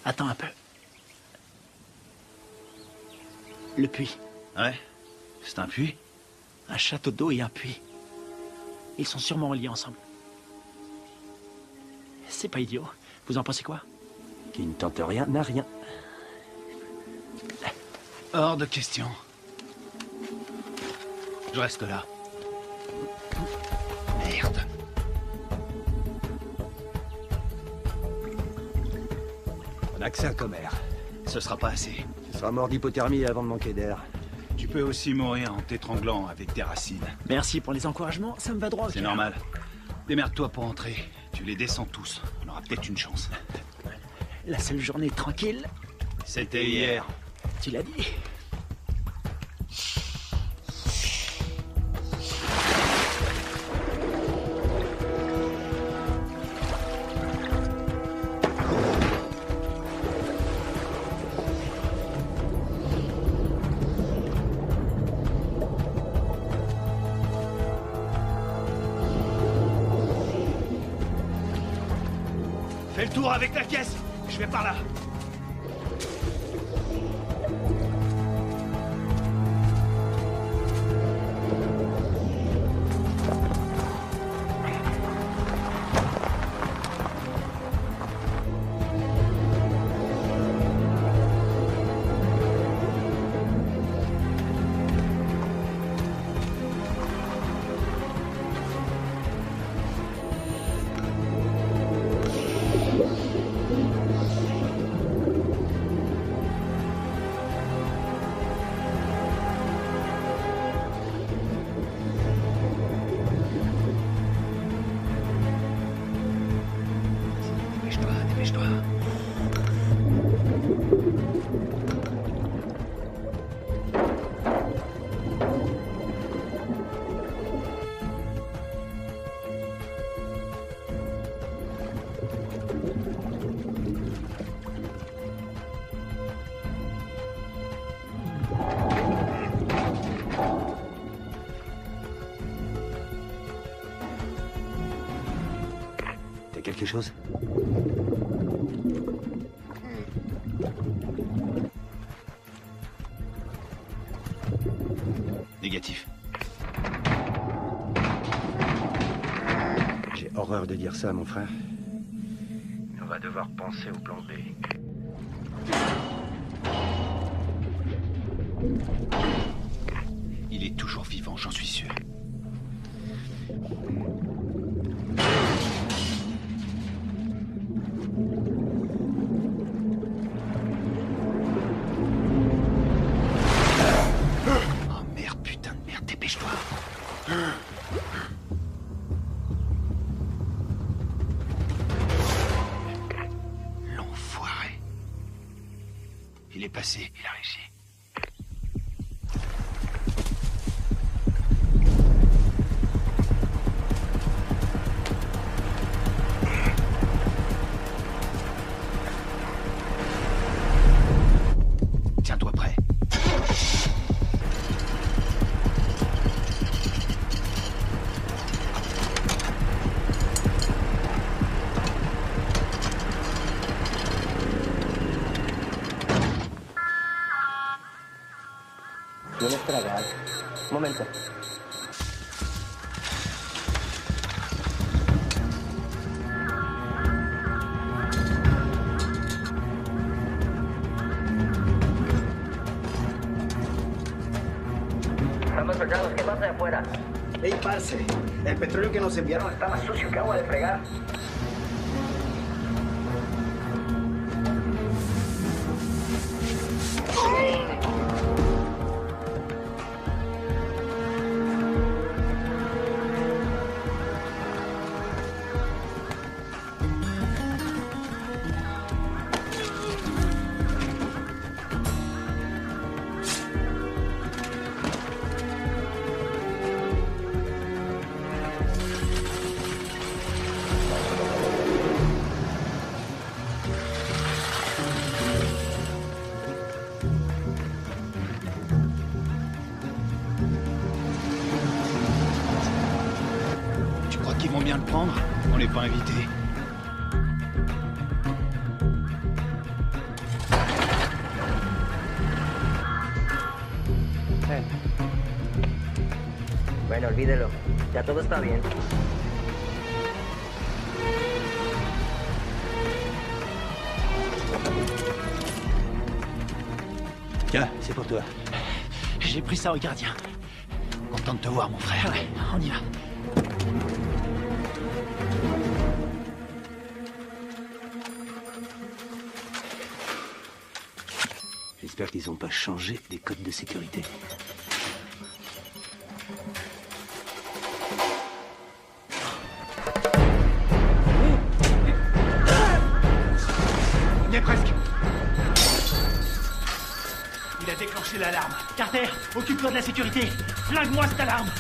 Attends un peu. Le puits. Ouais? C'est un puits? Un château d'eau et un puits. Ils sont sûrement reliés ensemble. C'est pas idiot. Vous en pensez quoi? Qui ne tente rien n'a rien. Hors de question. Je reste là. Merde. On a que ça comme air. Ce sera pas assez. Tu seras mort d'hypothermie avant de manquer d'air. Tu peux aussi mourir en t'étranglant avec des racines. Merci pour les encouragements, ça me va droit au C'est cœur. normal. Démerde-toi pour entrer. Tu les descends tous. On aura peut-être une chance. La seule journée tranquille. C'était hier. Tu l'as dit. Fais le tour avec la caisse. Je vais par là. Dépêche-toi. T'as quelque chose? Négatif. J'ai horreur de dire ça, mon frère. On va devoir penser au plan B. Il est toujours vivant, j'en suis sûr. Oh merde, putain de merde, dépêche-toi. L'enfoiré. Il est passé, il a réussi. Tiens-toi prêt. No me estragas. Un momento. Estamos soldados, ¿qué pasa de afuera? Ey, parce, el petróleo que nos enviaron Está más sucio que agua de fregar. Tu crois qu'ils vont bien le prendre? On n'est pas invités. Bueno, olvídelo. Ya todo está bien. Tiens, c'est pour toi. J'ai pris ça au gardien. Content de te voir, mon frère. Ouais, on y va. J'espère qu'ils n'ont pas changé les codes de sécurité. On y est presque. Il a déclenché l'alarme. Carter, occupe-toi de la sécurité. Flingue-moi cette alarme.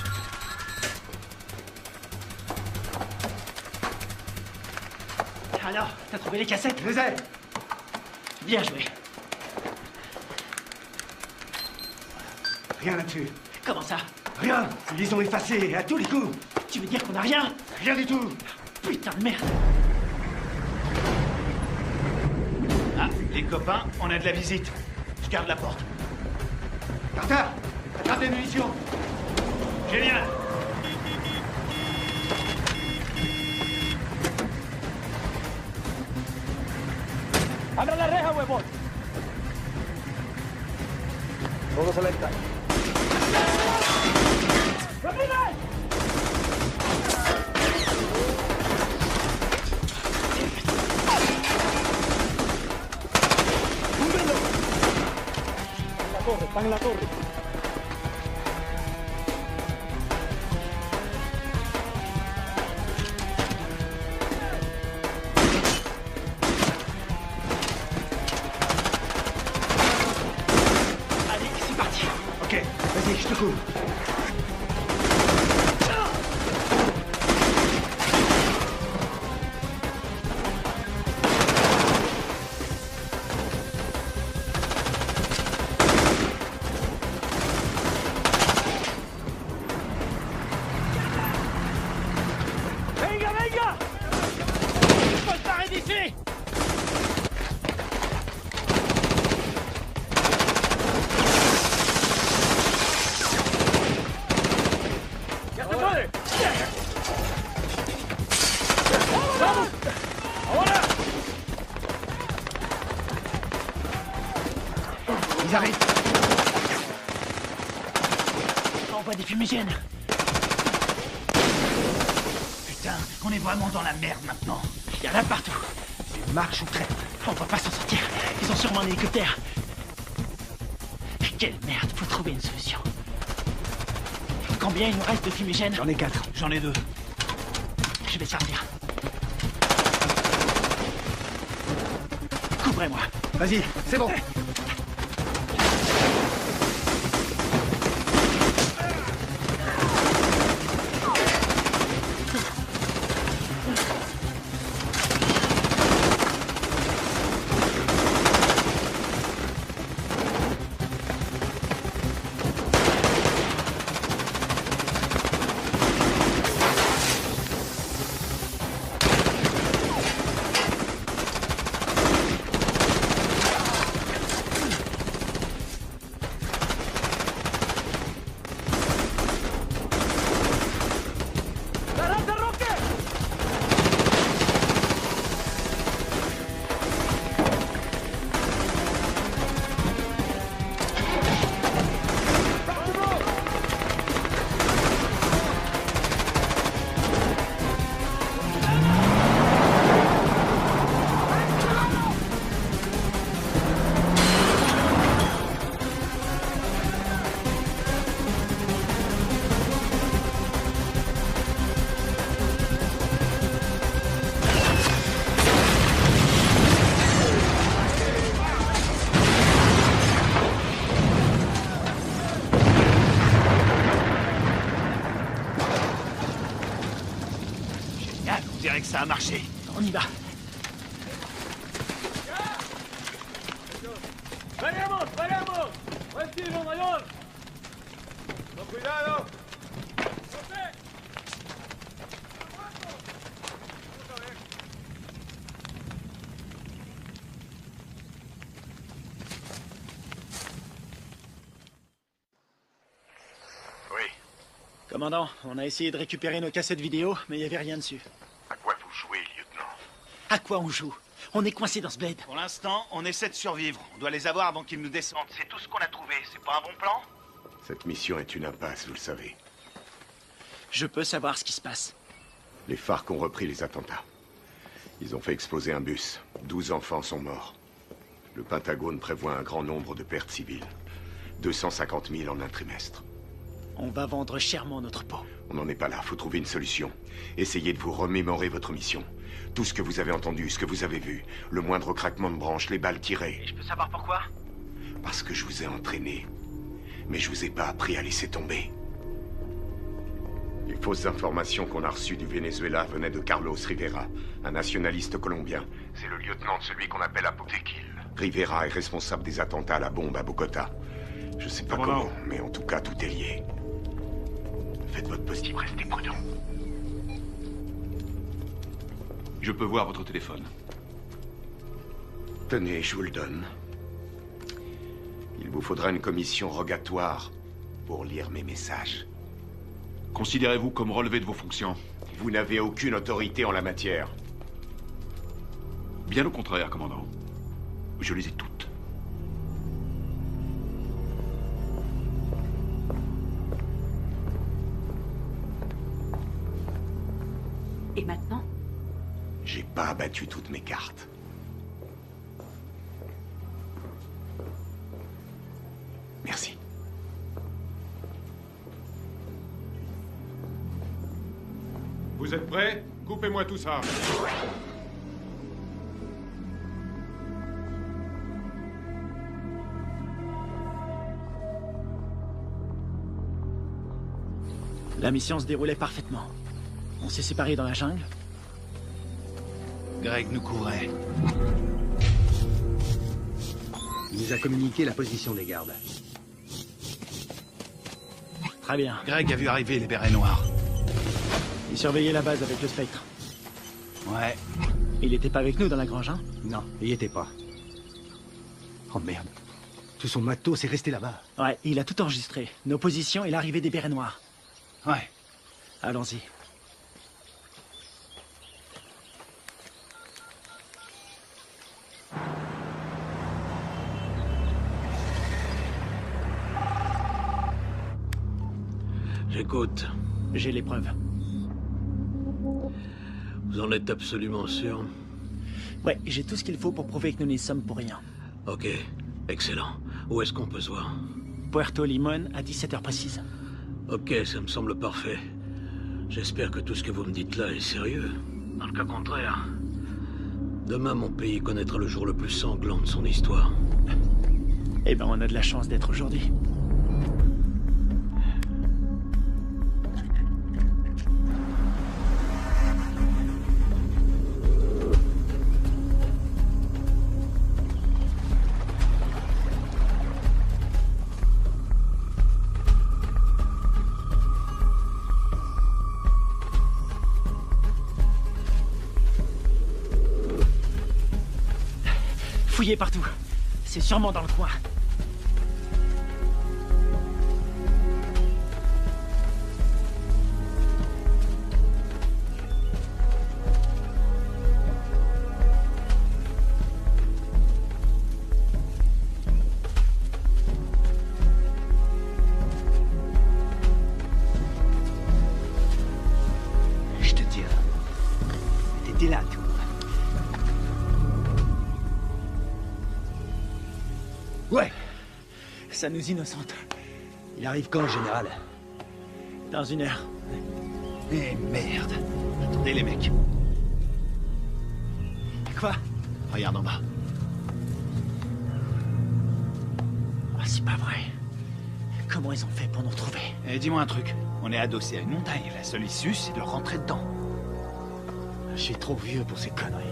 Alors, t'as trouvé les cassettes? Je les ai. Bien joué. Rien là-dessus. Comment ça? Rien. Ils les ont effacés à tous les coups. Tu veux dire qu'on n'a rien? Rien du tout. Putain de merde. Ah, les copains, on a de la visite. Je garde la porte. Carter, attrape les munitions. Génial. ¡Abra la reja, huevón! Todos alerta. ¡Húndenlo! Están en la torre. Allez, c'est parti. Ok, vas-y, je te couvre. ¡Venga, venga! Faut se barrer d'ici. ¡Ya se puede! ¡Vamos! ¡Ahora! Ils arrivent. Envoie des fumigènes. Putain, on est vraiment dans la merde maintenant. Il y en a partout. Marche ou crête. On va pas s'en sortir. Ils ont sûrement un hélicoptère. Quelle merde, faut trouver une solution. Combien il nous reste de fumigènes? J'en ai 4. J'en ai 2. Je vais servir. Couvrez-moi. Vas-y, c'est bon. ¡Adelante, Roque! Génial, on dirait que ça a marché. On y va. ¡Venimos, venimos! ¡Buen tiro, mayor! ¡Con cuidado! Commandant, on a essayé de récupérer nos cassettes vidéo, mais il n'y avait rien dessus. À quoi vous jouez, lieutenant? À quoi on joue? On est coincé dans ce bled. Pour l'instant, on essaie de survivre. On doit les avoir avant qu'ils nous descendent. C'est tout ce qu'on a trouvé. C'est pas un bon plan? Cette mission est une impasse, vous le savez. Je peux savoir ce qui se passe. Les FARC ont repris les attentats. Ils ont fait exploser un bus. 12 enfants sont morts. Le Pentagone prévoit un grand nombre de pertes civiles. 250 000 en un trimestre. On va vendre chèrement notre peau. On n'en est pas là, faut trouver une solution. Essayez de vous remémorer votre mission. Tout ce que vous avez entendu, ce que vous avez vu. Le moindre craquement de branche, les balles tirées. Et je peux savoir pourquoi? Parce que je vous ai entraîné. Mais je vous ai pas appris à laisser tomber. Les fausses informations qu'on a reçues du Venezuela venaient de Carlos Rivera, un nationaliste colombien. C'est le lieutenant de celui qu'on appelle Apotequil. Rivera est responsable des attentats à la bombe à Bogota. Je sais pas comment, mais en tout cas, tout est lié. Faites votre possible, restez prudent. Je peux voir votre téléphone. Tenez, je vous le donne. Il vous faudra une commission rogatoire pour lire mes messages. Considérez-vous comme relevé de vos fonctions? Vous n'avez aucune autorité en la matière. Bien au contraire, commandant. Je les ai toutes. Et maintenant? J'ai pas abattu toutes mes cartes. Merci. Vous êtes prêts? Coupez-moi tout ça. La mission se déroulait parfaitement. On s'est séparés dans la jungle. Greg nous couvrait. Il nous a communiqué la position des gardes. Très bien. Greg a vu arriver les bérets noirs. Il surveillait la base avec le Spectre. Ouais. Il était pas avec nous dans la grange, hein? Non, il y était pas. Oh merde. Tout son matos est resté là-bas. Ouais, il a tout enregistré. Nos positions et l'arrivée des bérets noirs. Ouais. Allons-y. J'écoute. J'ai les preuves. Vous en êtes absolument sûr? Ouais, j'ai tout ce qu'il faut pour prouver que nous n'y sommes pour rien. Ok, excellent. Où est-ce qu'on peut se voir? Puerto Limón à 17h précise. Ok, ça me semble parfait. J'espère que tout ce que vous me dites là est sérieux. Dans le cas contraire, demain mon pays connaîtra le jour le plus sanglant de son histoire. Eh ben, on a de la chance d'être aujourd'hui. Fouillez partout. C'est sûrement dans le coin. Je te dis, t'étais là, toi. Ouais. Ça nous innocente. Il arrive quand, général? Dans 1 heure. Eh merde. Attendez les mecs. Quoi? Regarde en bas. Ah, c'est pas vrai. Comment ils ont fait pour nous retrouver? Eh, dis-moi un truc. On est adossé à une montagne. La seule issue, c'est de rentrer dedans. Je suis trop vieux pour ces conneries.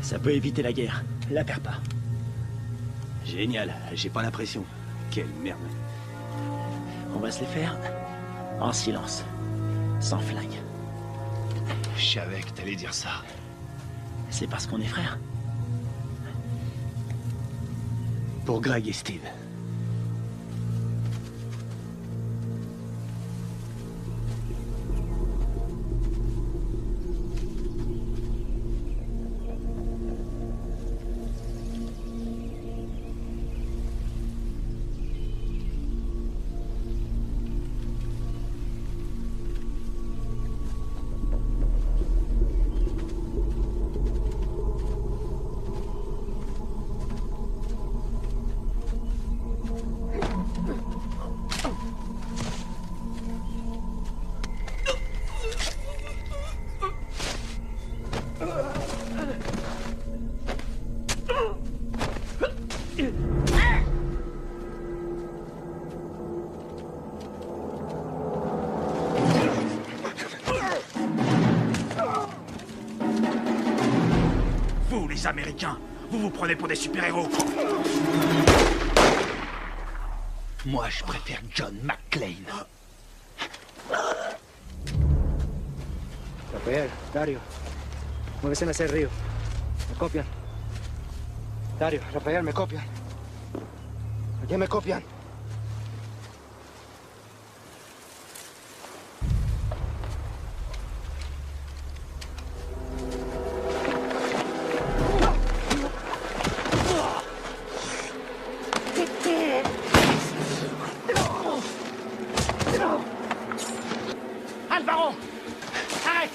Ça peut éviter la guerre. La perds pas. Génial, j'ai pas l'impression. Quelle merde. On va se les faire en silence. Sans flingue. Je savais que t'allais dire ça. C'est parce qu'on est frères. Pour Greg et Steve. les Américains. Vous vous prenez pour des super-héros. Moi, je préfère John McClane. Rafael, Dario, muévese hacia el río. Me copian. Dario, Rafael, me copian. ¿A me copian? Alvaro! Arrête!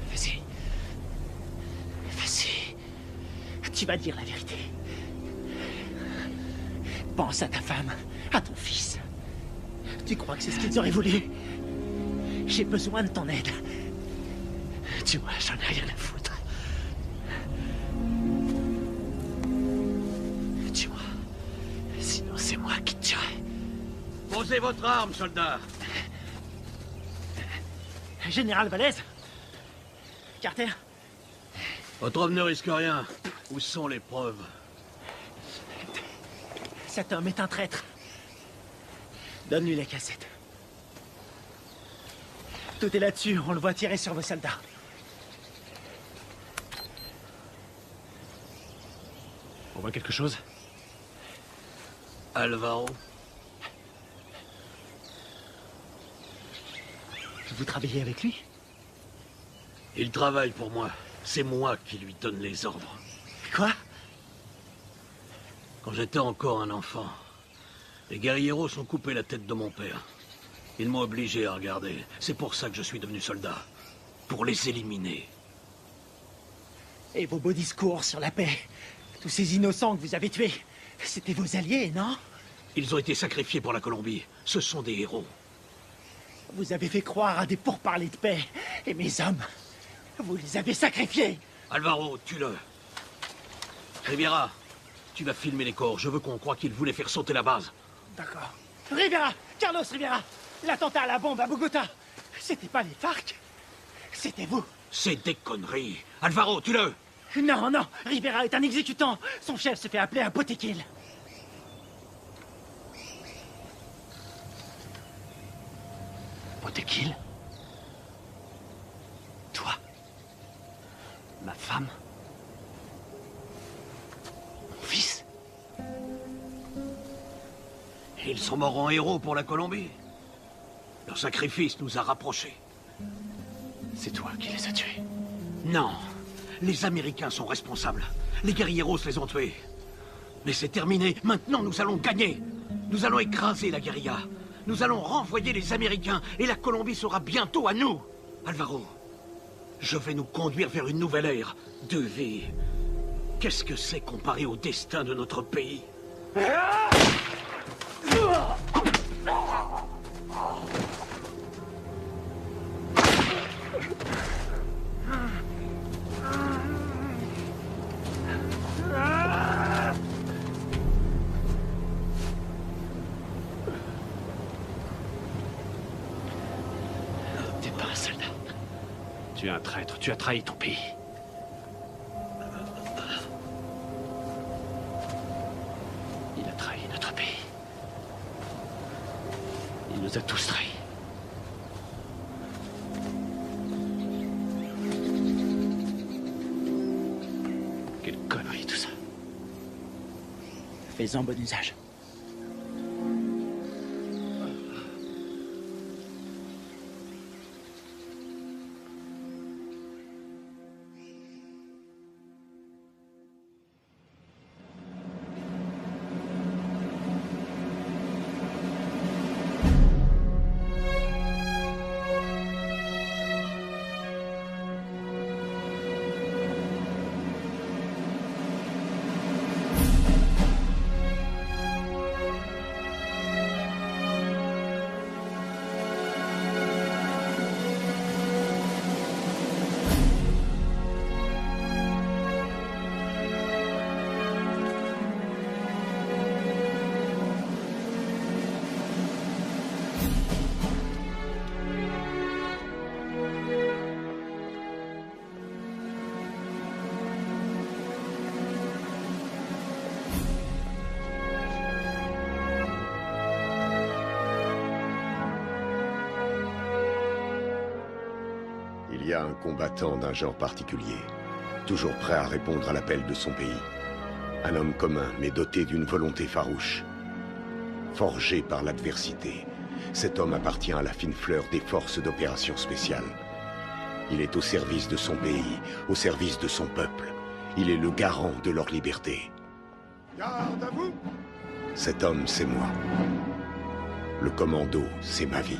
Vas-y. Vas-y. Tu vas dire la vérité. Pense à ta femme, à ton fils. Tu crois que c'est ce qu'ils auraient voulu? J'ai besoin de ton aide. Tu vois, j'en ai rien à foutre. Tu vois, sinon c'est moi qui te tuerai. Posez votre arme, soldat. Général Valez? Carter? Votre homme ne risque rien. Où sont les preuves? Cet homme est un traître. Donne-lui les cassettes. Tout est là-dessus, on le voit tirer sur vos soldats. On voit quelque chose? Alvaro? Vous travaillez avec lui? Il travaille pour moi. C'est moi qui lui donne les ordres. Quoi? Quand j'étais encore un enfant, les guerrieros ont coupé la tête de mon père. Ils m'ont obligé à regarder. C'est pour ça que je suis devenu soldat. Pour les éliminer. Et vos beaux discours sur la paix? Tous ces innocents que vous avez tués, c'était vos alliés, non? Ils ont été sacrifiés pour la Colombie. Ce sont des héros. Vous avez fait croire à des pourparlers de paix. Et mes hommes, vous les avez sacrifiés. Alvaro, tue-le. Riviera, tu vas filmer les corps. Je veux qu'on croie qu'ils voulaient faire sauter la base. D'accord. Rivera! Carlos Rivera! L'attentat à la bombe à Bogota! C'était pas les FARC? C'était vous! C'est des conneries! Alvaro, tue-le! Non, non! Rivera est un exécutant! Son chef se fait appeler un Potequil! Potequil? Toi? Ma femme? Mon fils? Ils sont morts en héros pour la Colombie. Leur sacrifice nous a rapprochés. C'est toi qui les as tués? Non. Les Américains sont responsables. Les guerrieros les ont tués. Mais c'est terminé. Maintenant, nous allons gagner. Nous allons écraser la guérilla. Nous allons renvoyer les Américains et la Colombie sera bientôt à nous. Alvaro, je vais nous conduire vers une nouvelle ère de vie. Qu'est-ce que c'est comparé au destin de notre pays? T'es pas un soldat. Tu es un traître, tu as trahi ton pays. Il a trahi notre pays. Il nous a tous trahis. Quelle connerie tout ça. Fais-en bon usage. Il y a un combattant d'un genre particulier, toujours prêt à répondre à l'appel de son pays. Un homme commun, mais doté d'une volonté farouche. Forgé par l'adversité, cet homme appartient à la fine fleur des forces d'opération spéciales. Il est au service de son pays, au service de son peuple. Il est le garant de leur liberté. Garde à vous! Cet homme, c'est moi. Le commando, c'est ma vie.